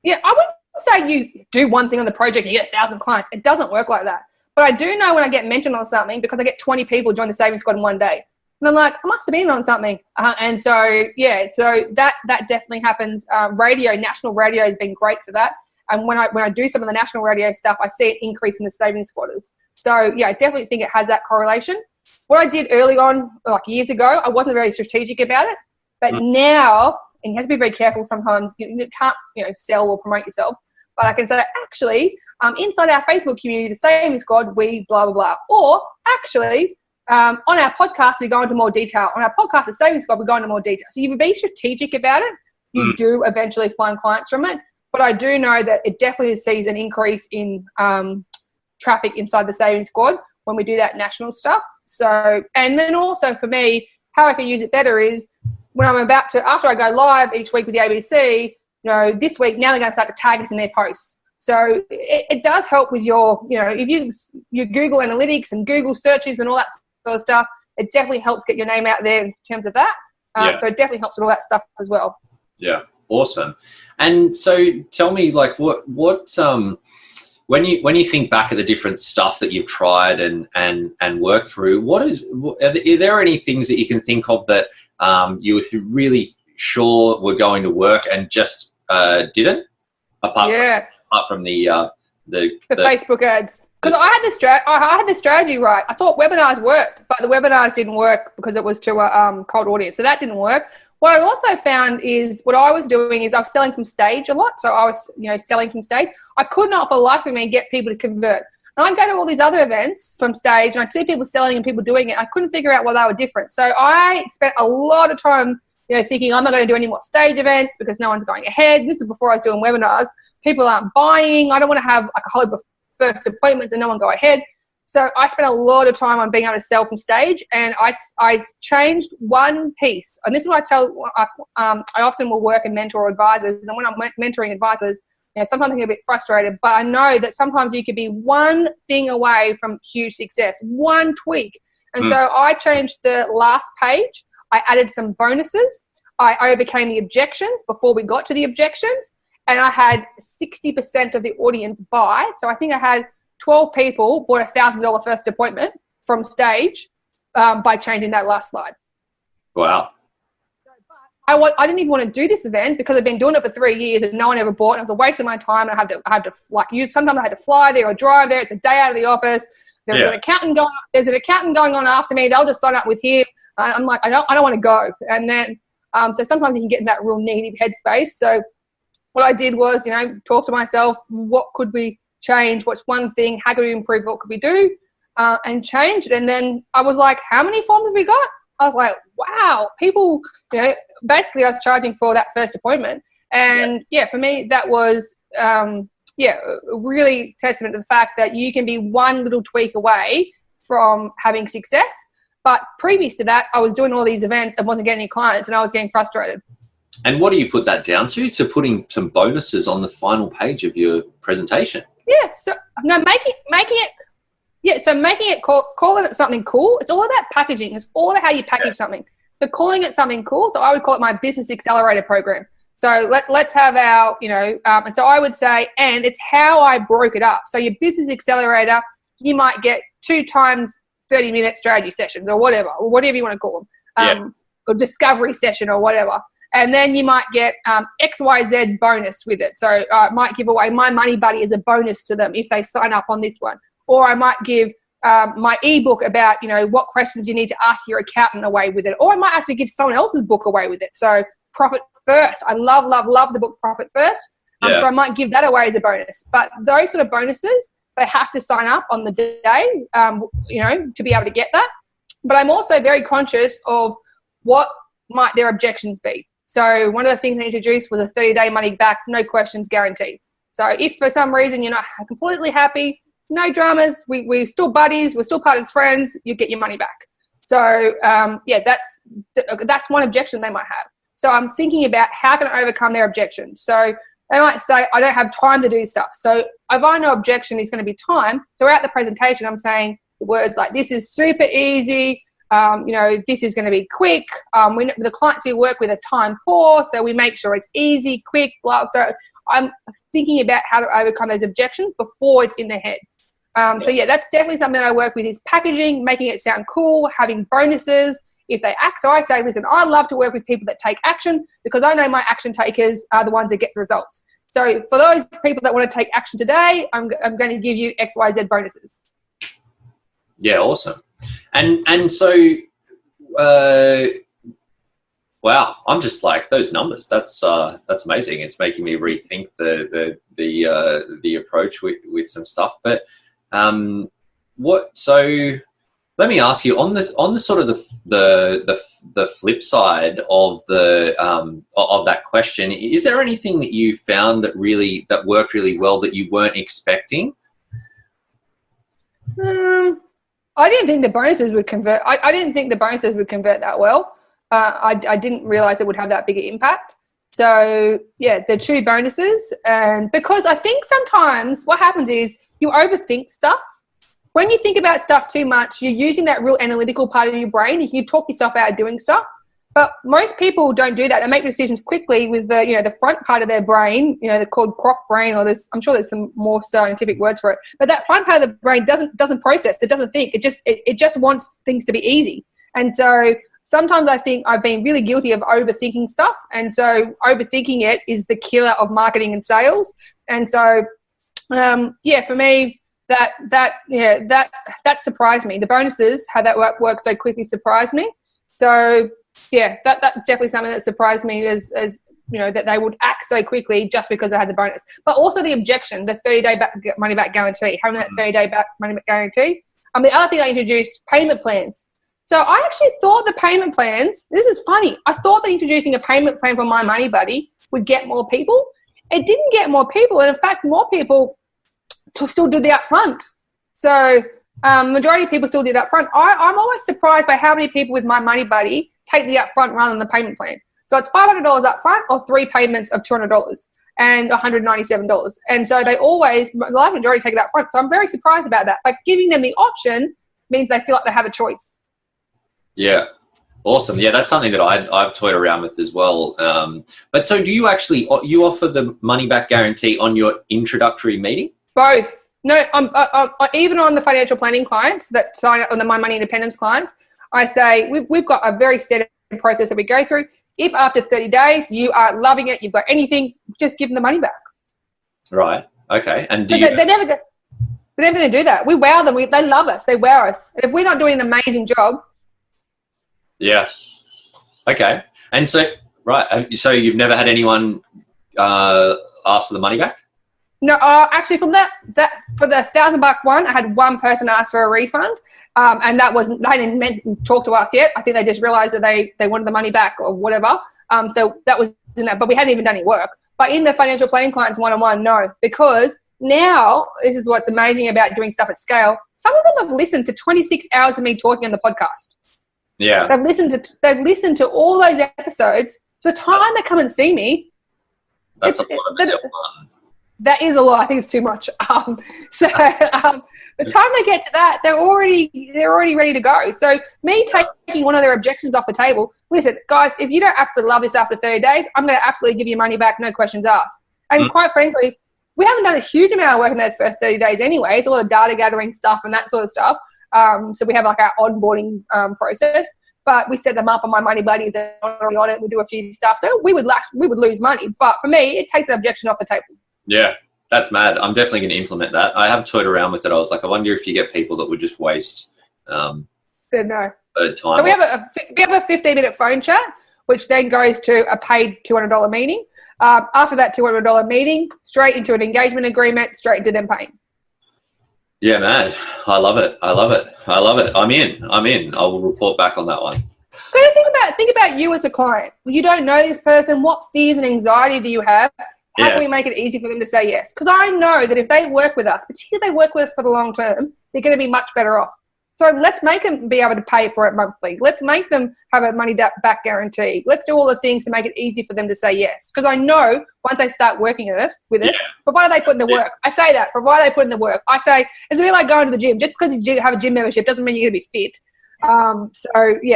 Yeah, I wouldn't say you do one thing on the project and you get 1,000 clients. It doesn't work like that. But I do know when I get mentioned on something, because I get 20 people join the Savings Squad in one day. And I'm like, I must have been on something. And so, yeah, so that definitely happens. National radio has been great for that. And when I do some of the national radio stuff, I see an increase in the Savings Squatters. So, yeah, I definitely think it has that correlation. What I did early on, like years ago, I wasn't very strategic about it. But now, and you have to be very careful sometimes, you can't, sell or promote yourself. But I can say, actually, inside our Facebook community, the Savings Squad, we blah, blah, blah. Or actually, on our podcast, we go into more detail. On our podcast, the Savings Squad, we go into more detail. So you can be strategic about it. You do eventually find clients from it. But I do know that it definitely sees an increase in traffic inside the Savings Squad when we do that national stuff. So, and then also for me, how I can use it better is when I'm after I go live each week with the ABC, this week, now they're going to start to tag us in their posts. So it does help with your, if you Google Analytics and Google searches and all that sort of stuff, it definitely helps get your name out there in terms of that. So it definitely helps with all that stuff as well. Yeah, awesome. And so tell me, like, what when you think back at the different stuff that you've tried and worked through, are there any things that you can think of that you were really sure were going to work and just didn't? Apart from the Facebook ads. Because I had the strategy right. I thought webinars worked, but the webinars didn't work because it was to a cold audience. So that didn't work. What I also found is what I was doing is I was selling from stage a lot. So I was, selling from stage. I could not for the life of me get people to convert. And I'd go to all these other events from stage and I'd see people selling and people doing it. I couldn't figure out why they were different. So I spent a lot of time, thinking I'm not going to do any more stage events because no one's going ahead. This is before I was doing webinars. People aren't buying. I don't want to have like a whole first appointments and no one go ahead. So I spent a lot of time on being able to sell from stage, and I changed one piece. And this is what I often will work and mentor advisors. And when I'm mentoring advisors, sometimes I get a bit frustrated, but I know that sometimes you could be one thing away from huge success, one tweak. And so I changed the last page. I added some bonuses. I overcame the objections before we got to the objections. And I had 60% of the audience buy. So I think I had 12 people bought a $1,000 first appointment from stage by changing that last slide. Wow. I didn't even want to do this event because I've been doing it for 3 years and no one ever bought. And it was a waste of my time. And I had to sometimes I had to fly there or drive there. It's a day out of the office. There's an accountant going on after me. They'll just sign up with him. I'm like, I don't want to go. And then, so sometimes you can get in that real negative headspace. So what I did was, talk to myself, what could we change? What's one thing? How could we improve? What could we do? And change it. And then I was like, how many forms have we got? I was like, wow, people, basically I was charging for that first appointment. And for me, that was, really testament to the fact that you can be one little tweak away from having success. But previous to that, I was doing all these events and wasn't getting any clients and I was getting frustrated. And what do you put that down to? To putting some bonuses on the final page of your presentation? Yeah. So no, making it calling it something cool. It's all about packaging. It's all about how you package something. So calling it something cool. So I would call it my business accelerator program. So let's have our, and so I would say, and it's how I broke it up. So your business accelerator, you might get 2 times 30-minute strategy sessions or whatever you want to call them, or discovery session or whatever. And then you might get XYZ bonus with it. So I might give away my money buddy as a bonus to them if they sign up on this one. Or I might give my ebook about, what questions you need to ask your accountant away with it. Or I might actually give someone else's book away with it. So Profit First. I love the book Profit First. So I might give that away as a bonus. But those sort of bonuses, they have to sign up on the day, to be able to get that. But I'm also very conscious of what might their objections be. So one of the things I introduced was a 30-day money back, no questions guaranteed. So if for some reason you're not completely happy, no dramas, we're still buddies, we're still part of friends, you get your money back. So that's one objection they might have. So I'm thinking about how can I overcome their objection. So they might say, I don't have time to do stuff. So if I know objection is going to be time, throughout the presentation I'm saying words like, this is super easy, this is going to be quick. The clients we work with are time poor, so we make sure it's easy, quick, blah. So I'm thinking about how to overcome those objections before it's in their head. That's definitely something that I work with is packaging, making it sound cool, having bonuses if they act. So I say, listen, I love to work with people that take action because I know my action takers are the ones that get the results. So for those people that want to take action today, I'm going to give you XYZ bonuses. Yeah, awesome. And so, wow, I'm just like those numbers. That's amazing. It's making me rethink the approach with some stuff. But so let me ask you on the sort of the flip side of that question. Is there anything that you found that worked really well that you weren't expecting? I didn't think the bonuses would convert. I didn't think the bonuses would convert that well. I didn't realize it would have that big impact. So the 2 bonuses, and because I think sometimes what happens is you overthink stuff. When you think about stuff too much, you're using that real analytical part of your brain. You talk yourself out of doing stuff. But most people don't do that. They make decisions quickly with the front part of their brain, they're called crop brain, or I'm sure there's some more scientific words for it. But that front part of the brain doesn't process, it doesn't think. It just wants things to be easy. And so sometimes I think I've been really guilty of overthinking stuff. And so overthinking it is the killer of marketing and sales. And so, for me, that surprised me. The bonuses, how that worked so quickly, surprised me. So yeah, that's definitely something that surprised me as that they would act so quickly just because they had the bonus. But also the objection, the 30-day money back guarantee, having that 30-day money back guarantee. The other thing they introduced, payment plans. So I actually thought the payment plans, this is funny, I thought that introducing a payment plan for My Money Buddy would get more people. It didn't get more people, and in fact, more people still do the upfront. So majority of people still did upfront. I'm always surprised by how many people with My Money Buddy take the upfront rather than the payment plan. So it's $500 upfront or 3 payments of $200 and $197. And so the large majority take it upfront. So I'm very surprised about that. Like giving them the option means they feel like they have a choice. Yeah. Awesome. Yeah, that's something that I've toyed around with as well. But so do you offer the money back guarantee on your introductory meeting? Both. No, even on the financial planning clients that sign up, on the My Money Independence clients, I say we've got a very steady process that we go through. If after 30 days you are loving it, you've got anything, just give them the money back. Right. Okay. And they're never going to do that. We wow them. They love us. They wow us. And if we're not doing an amazing job. Yeah. Okay. And so, right. So you've never had anyone ask for the money back? No, actually, from that for the $1,000 one, I had one person ask for a refund, and that wasn't. They didn't talk to us yet. I think they just realised that they wanted the money back or whatever. So that was in that, but we hadn't even done any work. But in the financial planning clients one-on-one, no, because now this is what's amazing about doing stuff at scale. Some of them have listened to 26 hours of me talking on the podcast. Yeah, they've listened to all those episodes. So the time they come and see me, that's a lot of Adele. That is a lot. I think it's too much. The time they get to that, they're already ready to go. So me taking one of their objections off the table. Listen, guys, if you don't absolutely love this after 30 days, I'm going to absolutely give you money back, no questions asked. And quite frankly, we haven't done a huge amount of work in those first 30 days anyway. It's a lot of data gathering stuff and that sort of stuff. So we have like our onboarding process. But we set them up on My Money Buddy. They're already on it. We do a few stuff. So we would lose money. But for me, it takes the objection off the table. Yeah, that's mad. I'm definitely going to implement that. I have toyed around with it. I was like, I wonder if you get people that would just waste no. time. So we have a 15-minute phone chat, which then goes to a paid $200 meeting. After that $200 meeting, straight into an engagement agreement, straight into them paying. Yeah, man. I love it. I'm in. I will report back on that one. Think about you as a client. You don't know this person. What fears and anxiety do you have? How can we make it easy for them to say yes? Because I know that if they work with us, particularly if they work with us for the long term, they're going to be much better off. So let's make them be able to pay for it monthly. Let's make them have a money back guarantee. Let's do all the things to make it easy for them to say yes. Because I know once they start working with us, provided they put in the work. I say that, provided they put in the work. I say, it's a bit like going to the gym. Just because you have a gym membership doesn't mean you're going to be fit.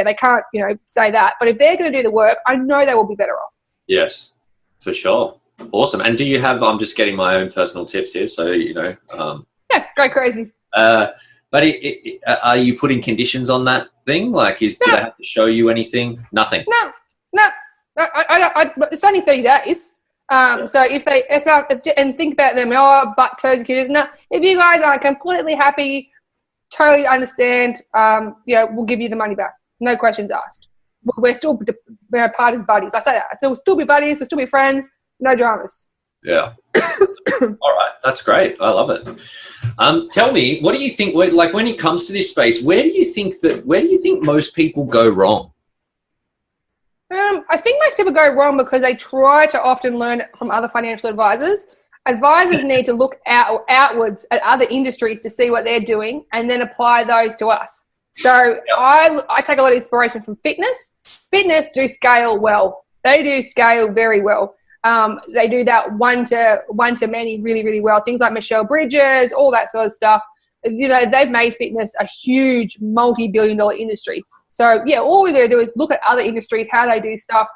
They can't, say that. But if they're going to do the work, I know they will be better off. Yes, for sure. Awesome. And do you have, I'm just getting my own personal tips here, so, yeah, go crazy. But are you putting conditions on that thing? Like, do they have to show you anything? Nothing? No. It's only 30 days. So and think about them, butt, toes, and conditions. No, if you guys are completely happy, totally understand, we'll give you the money back. No questions asked. We're still part as buddies. I say that. So we'll still be buddies. We'll still be friends. No dramas. Yeah. All right. That's great. I love it. Tell me, what do you think, like when it comes to this space, where do you think most people go wrong? I think most people go wrong because they try to often learn from other financial advisors. Advisors need to look outwards at other industries to see what they're doing and then apply those to us. So I take a lot of inspiration from fitness. Fitness do scale well. They do scale very well. They do that one to many really, really well. Things like Michelle Bridges, all that sort of stuff. They've made fitness a huge multi-billion-dollar industry. So all we're going to do is look at other industries, how they do stuff.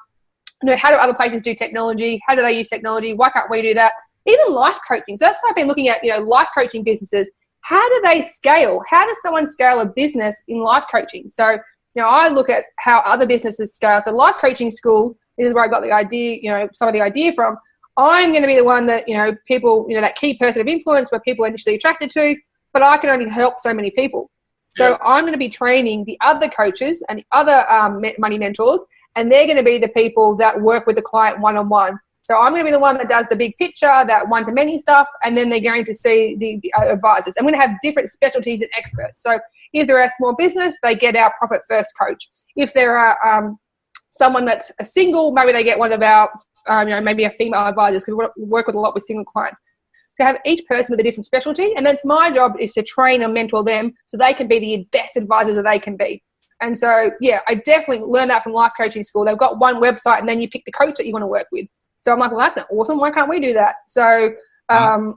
How do other places do technology? How do they use technology? Why can't we do that? Even life coaching. So that's why I've been looking at, life coaching businesses. How do they scale? How does someone scale a business in life coaching? So, I look at how other businesses scale. So life coaching school, this is where I got the idea, some of the idea from. I'm going to be the one that, people, that key person of influence where people are initially attracted to, but but I can only help so many people. So I'm going to be training the other coaches and the other money mentors, and they're going to be the people that work with the client one-on-one. So I'm going to be the one that does the big picture, that one-to-many stuff, and then they're going to see the advisors. I'm going to have different specialties and experts. So if they're a small business, they get our Profit First coach. If they're someone that's a single, maybe they get one of our, maybe a female advisors, because we work with a lot with single clients. To have each person with a different specialty, and then my job is to train and mentor them so they can be the best advisors that they can be. And so, I definitely learned that from life coaching school. They've got one website, and then you pick the coach that you want to work with. So I'm like, well, that's awesome. Why can't we do that? So,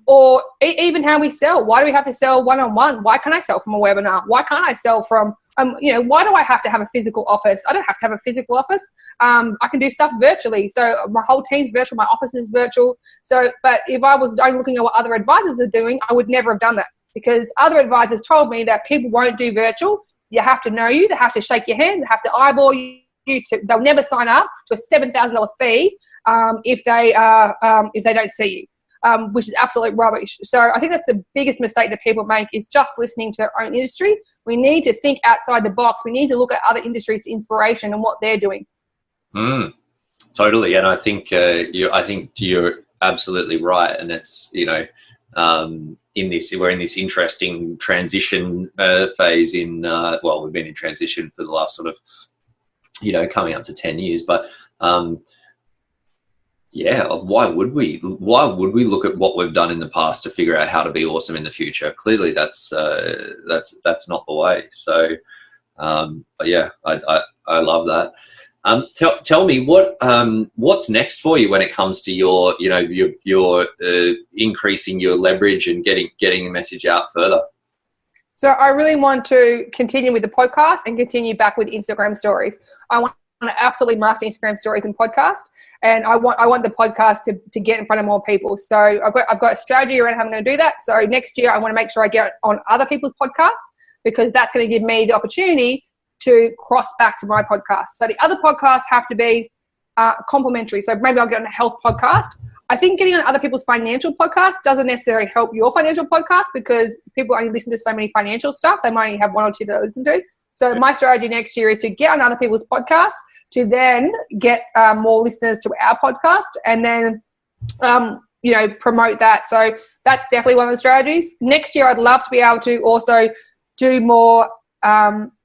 or even how we sell. Why do we have to sell one-on-one? Why can't I sell from a webinar? Why can't I sell from, why do I have to have a physical office? I don't have to have a physical office. I can do stuff virtually. So my whole team's virtual. My office is virtual. So, but if I was only looking at what other advisors are doing, I would never have done that, because other advisors told me that people won't do virtual. You have to know you. They have to shake your hand. They have to eyeball you. They'll never sign up to a $7,000 fee if they don't see you, which is absolute rubbish. So I think that's the biggest mistake that people make, is just listening to their own industry. We need to think outside the box. We need to look at other industries' inspiration and what they're doing. Totally, and I think you're absolutely right. And it's we're in this interesting transition phase. We've been in transition for the last sort of coming up to 10 years, but why would we look at what we've done in the past to figure out how to be awesome in the future? Clearly that's not the way. So I love that. Tell me what's next for you when it comes to your increasing your leverage and getting the message out further. So I really want to continue with the podcast and continue back with Instagram stories. I want to absolutely master Instagram stories and podcast, and I want the podcast to get in front of more people. So I've got a strategy around how I'm going to do that. So next year I want to make sure I get on other people's podcasts, because that's going to give me the opportunity to cross back to my podcast. So the other podcasts have to be complementary. So maybe I'll get on a health podcast. I think getting on other people's financial podcasts doesn't necessarily help your financial podcast, because people only listen to so many financial stuff. They might only have one or two to listen to. So my strategy next year is to get on other people's podcasts, to then get more listeners to our podcast, and then, promote that. So that's definitely one of the strategies. Next year, I'd love to be able to also do more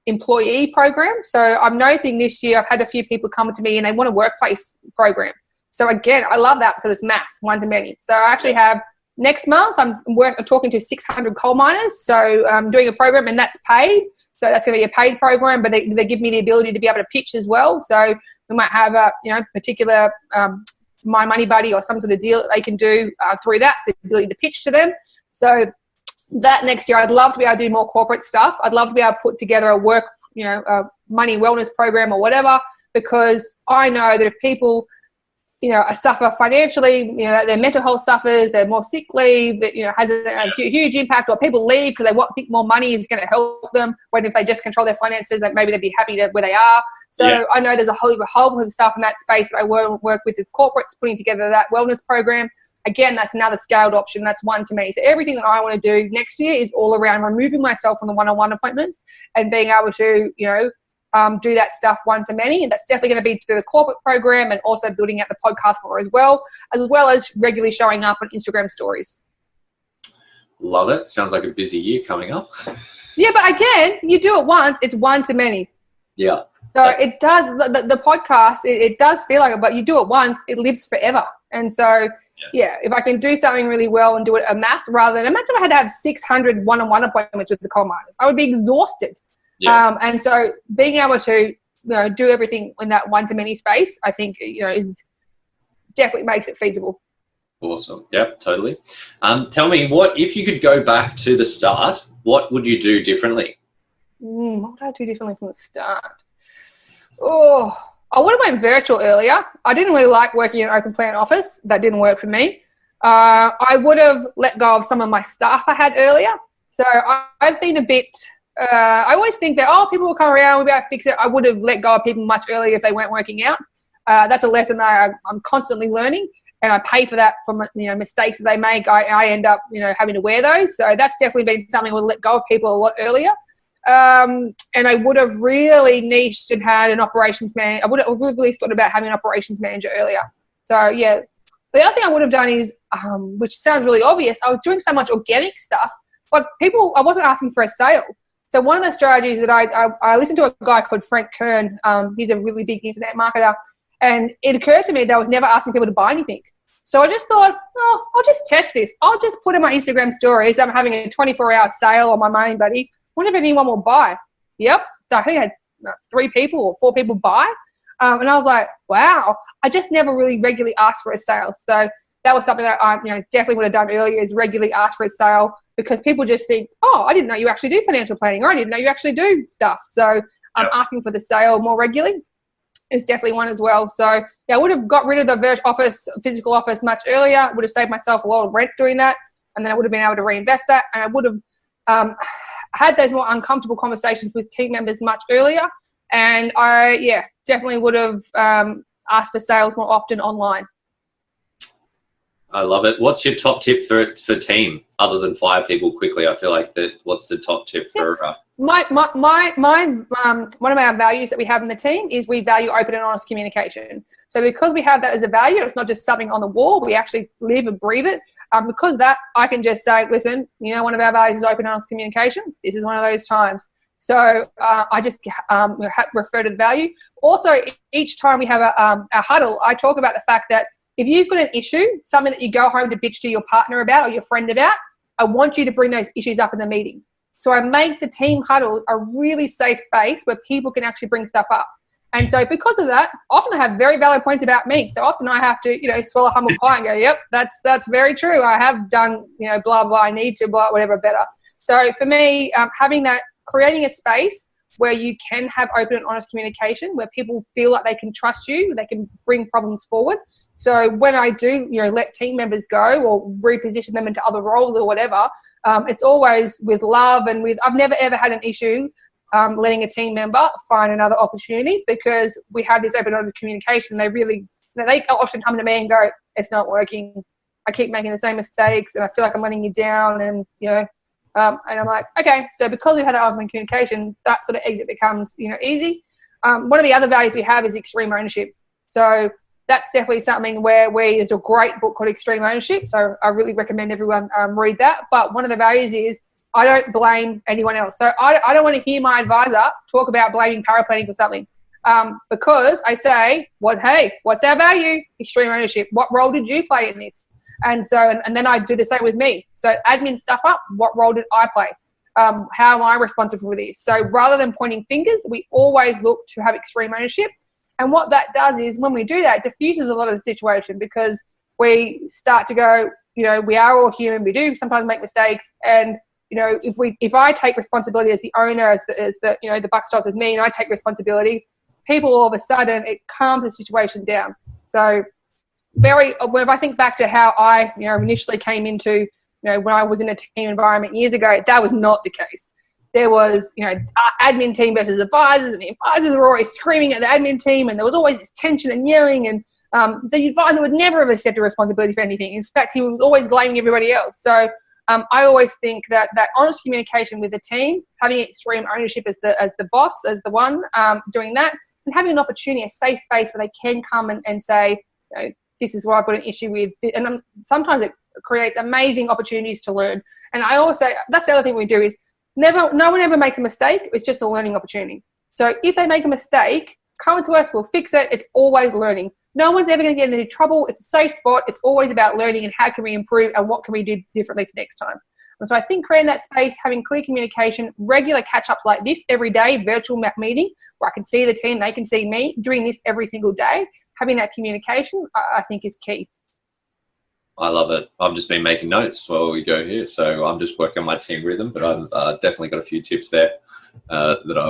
employee programs. So I'm noticing this year, I've had a few people come to me and they want a workplace program. So again, I love that because it's mass, one-to-many. So I actually have next month, I'm talking to 600 coal miners. So I'm doing a program, and that's paid. So that's going to be a paid program, but they give me the ability to be able to pitch as well. So we might have a particular My Money Buddy or some sort of deal that they can do through that, the ability to pitch to them. So that next year, I'd love to be able to do more corporate stuff. I'd love to be able to put together a money wellness program or whatever, because I know that if people suffer financially, their mental health suffers, they're more sick leave, it has a huge impact, or people leave because they think more money is going to help them, when if they just control their finances, that maybe they'd be happy where they are. So I know there's a whole bunch of stuff in that space that I work with corporates, putting together that wellness program. Again, that's another scaled option. That's one-to-many. So everything that I want to do next year is all around removing myself from the one-on-one appointments and being able to, do that stuff one-to-many. And that's definitely going to be through the corporate program, and also building out the podcast more as well as regularly showing up on Instagram stories. Love it. Sounds like a busy year coming up. Yeah, but again, you do it once, it's one-to-many. Yeah. So it does, the podcast, it does feel like it, but you do it once, it lives forever. And so, if I can do something really well and do it a mass rather than, imagine I had to have 600 one-on-one appointments with the coal miners. I would be exhausted. Yeah. And so being able to, do everything in that one-to-many space, I think, is definitely makes it feasible. Awesome. Yep, totally. Tell me, what if you could go back to the start, what would you do differently? What would I do differently from the start? Oh, I would have went virtual earlier. I didn't really like working in an open plan office. That didn't work for me. I would have let go of some of my staff I had earlier. So I've been a bit, I always think that, people will come around, we'll be able to fix it. I would have let go of people much earlier if they weren't working out. That's a lesson that I'm constantly learning. and I pay for that from, mistakes that they make. I end up, having to wear those. So that's definitely been something we'll let go of people a lot earlier. And I would have really niched and had an operations man. I would have really thought about having an operations manager earlier. So yeah, the other thing I would have done is, which sounds really obvious, I was doing so much organic stuff, but I wasn't asking for a sale. So one of the strategies that I listened to a guy called Frank Kern. He's a really big internet marketer. And it occurred to me that I was never asking people to buy anything. So I just thought, I'll just test this. I'll just put in my Instagram stories, I'm having a 24-hour sale on my main buddy. Wonder if anyone will buy. Yep. So I think I had 3 people or 4 people buy. And I was like, wow, I just never really regularly asked for a sale. So that was something that I definitely would have done earlier, is regularly ask for a sale, because people just think, I didn't know you actually do financial planning, or I didn't know you actually do stuff. So asking for the sale more regularly is definitely one as well. So yeah, I would have got rid of the physical office much earlier. I would have saved myself a lot of rent doing that. And then I would have been able to reinvest that. And I would have had those more uncomfortable conversations with team members much earlier. And I, definitely would have asked for sales more often online. I love it. What's your top tip for team, other than fire people quickly? I feel like what's the top tip for? One of our values that we have in the team is we value open and honest communication. So because we have that as a value, it's not just something on the wall. We actually live and breathe it. Because of that, I can just say, listen, one of our values is open and honest communication. This is one of those times. So I just refer to the value. Also, each time we have a huddle, I talk about the fact that if you've got an issue, something that you go home to bitch to your partner about or your friend about, I want you to bring those issues up in the meeting. So I make the team huddles a really safe space where people can actually bring stuff up. And so because of that, often they have very valid points about me. So often I have to, swallow humble pie and go, yep, that's very true. I have done, blah, blah, I need to, blah, whatever, better. So for me, having that, creating a space where you can have open and honest communication, where people feel like they can trust you, they can bring problems forward. So when I do, let team members go or reposition them into other roles or whatever, it's always with love and I've never ever had an issue letting a team member find another opportunity, because we have this open honest communication. They often come to me and go, it's not working. I keep making the same mistakes and I feel like I'm letting you down. And, and I'm like, okay, so because we've had that open communication, that sort of exit becomes, easy. One of the other values we have is extreme ownership. So that's definitely something where there's a great book called Extreme Ownership. So I really recommend everyone read that. But one of the values is I don't blame anyone else. So I don't want to hear my advisor talk about blaming paraplanning for something, because I say, what's our value? Extreme ownership. What role did you play in this? And so, and then I do the same with me. So admin stuff up, what role did I play? How am I responsible for this? So rather than pointing fingers, we always look to have extreme ownership. And what that does is when we do that, it diffuses a lot of the situation, because we start to go, we are all human. We do sometimes make mistakes. And, if I take responsibility as the owner, as the buck stops with me, and I take responsibility, people all of a sudden, it calms the situation down. So when I think back to how I, initially came into, when I was in a team environment years ago, that was not the case. There was, admin team versus advisors, and the advisors were always screaming at the admin team, and there was always this tension and yelling, and the advisor would never have accepted responsibility for anything. In fact, he was always blaming everybody else. So I always think that honest communication with the team, having extreme ownership as the boss, as the one doing that, and having an opportunity, a safe space where they can come and say, this is what I've got an issue with. And sometimes it creates amazing opportunities to learn. And I always say, that's the other thing we do is, no one ever makes a mistake. It's just a learning opportunity. So if they make a mistake, come to us, we'll fix it. It's always learning. No one's ever going to get into trouble. It's a safe spot. It's always about learning and how can we improve and what can we do differently for next time. And so I think creating that space, having clear communication, regular catch-ups like this every day, virtual meeting where I can see the team, they can see me, doing this every single day, having that communication, I think is key. I love it. I've just been making notes while we go here. So I'm just working on my team rhythm, but I've definitely got a few tips there that I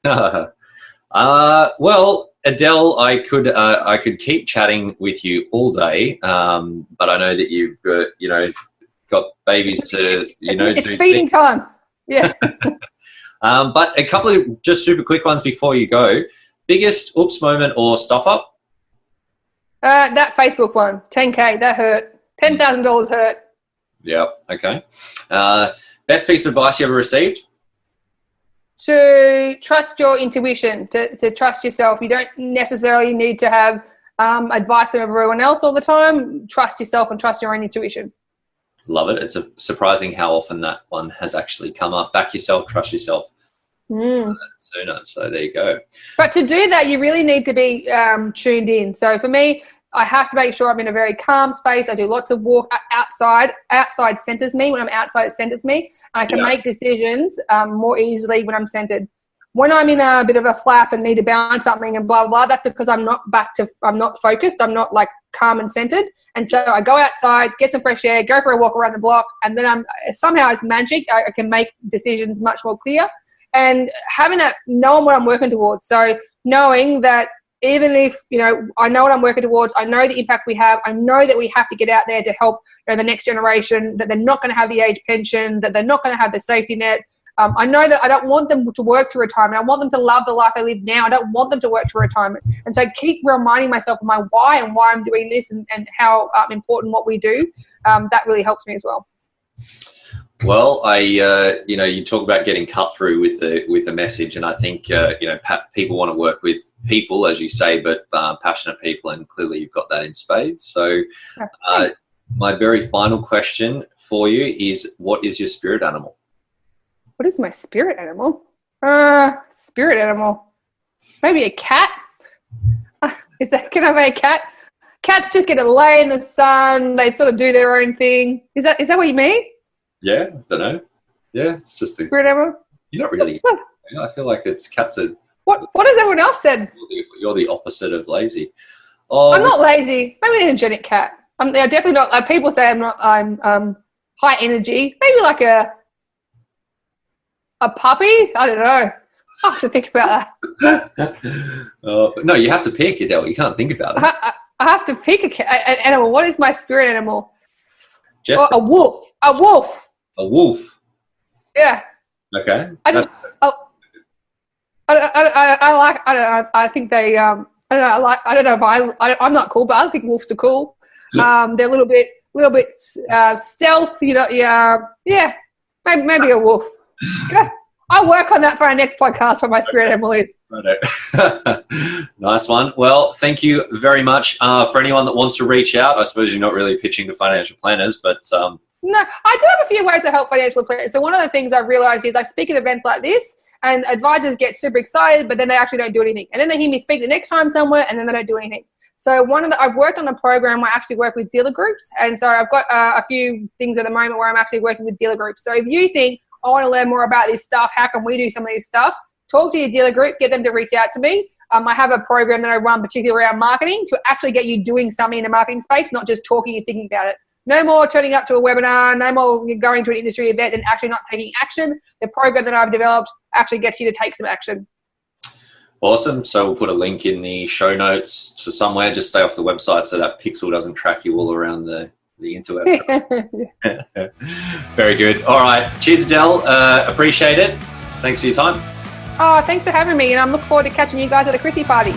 will. Well, Adele, I could keep chatting with you all day, but I know that you've got babies to it's feeding time. Yeah. But a couple of just super quick ones before you go. Biggest oops moment or stuff up? That Facebook one, 10K, that hurt. $10,000 hurt. Yeah. Okay. Best piece of advice you ever received? To trust your intuition, to trust yourself. You don't necessarily need to have advice from everyone else all the time. Trust yourself and trust your own intuition. Love it. It's surprising how often that one has actually come up. Back yourself, trust yourself. Sooner. So there you go. But to do that, you really need to be tuned in. So for me, I have to make sure I'm in a very calm space. I do lots of walk outside. Outside centers me. When I'm outside, it centers me. And I can make decisions more easily when I'm centered. When I'm in a bit of a flap and need to bounce something and blah, blah, blah, that's because I'm not focused. I'm not like calm and centered. And so I go outside, get some fresh air, go for a walk around the block. And then somehow it's magic. I can make decisions much more clear. And having that, knowing what I'm working towards. So knowing that even if, I know what I'm working towards, I know the impact we have, I know that we have to get out there to help the next generation, that they're not going to have the age pension, that they're not going to have the safety net. I know that I don't want them to work to retirement. I want them to love the life they live now. I don't want them to work to retirement. And so keep reminding myself of my why and why I'm doing this and how important what we do. That really helps me as well. Well, you talk about getting cut through with the message, and I think people want to work with people, as you say, but passionate people, and clearly you've got that in spades. So, my very final question for you is: what is your spirit animal? What is my spirit animal? Spirit animal, maybe a cat. Can I be a cat? Cats just get to lay in the sun. They sort of do their own thing. Is that what you mean? Yeah, I don't know. Yeah, it's just spirit animal. You're not really. I feel like cats are. What has everyone else said? You're the opposite of lazy. Oh, I'm not lazy. Maybe an energetic cat. I'm definitely not. People say I'm not. I'm high energy. Maybe like a puppy. I don't know. I have to think about that. No, you have to pick, Adele. You can't think about it. I have to pick an animal. What is my spirit animal? A wolf. A wolf. A wolf. Yeah. Okay. I think they. I don't know. I don't know if I'm not cool, but I think wolves are cool. They're a little bit stealth. Yeah. Maybe a wolf. I'll work on that for our next podcast. For my spirit animal is. Nice one. Well, thank you very much. For anyone that wants to reach out, I suppose you're not really pitching to financial planners, but. No, I do have a few ways to help financial planners. So one of the things I've realized is I speak at events like this, and advisors get super excited, but then they actually don't do anything. And then they hear me speak the next time somewhere, and then they don't do anything. So I've worked on a program where I actually work with dealer groups. And so I've got a few things at the moment where I'm actually working with dealer groups. So if you think, I want to learn more about this stuff, how can we do some of this stuff? Talk to your dealer group, get them to reach out to me. I have a program that I run particularly around marketing to actually get you doing something in the marketing space, not just talking and thinking about it. No more turning up to a webinar, no more going to an industry event and actually not taking action. The program that I've developed actually gets you to take some action. Awesome. So we'll put a link in the show notes to somewhere. Just stay off the website so that pixel doesn't track you all around the interweb. Very good. All right. Cheers, Adele. Appreciate it. Thanks for your time. Oh, thanks for having me. And I'm looking forward to catching you guys at the Chrissy party.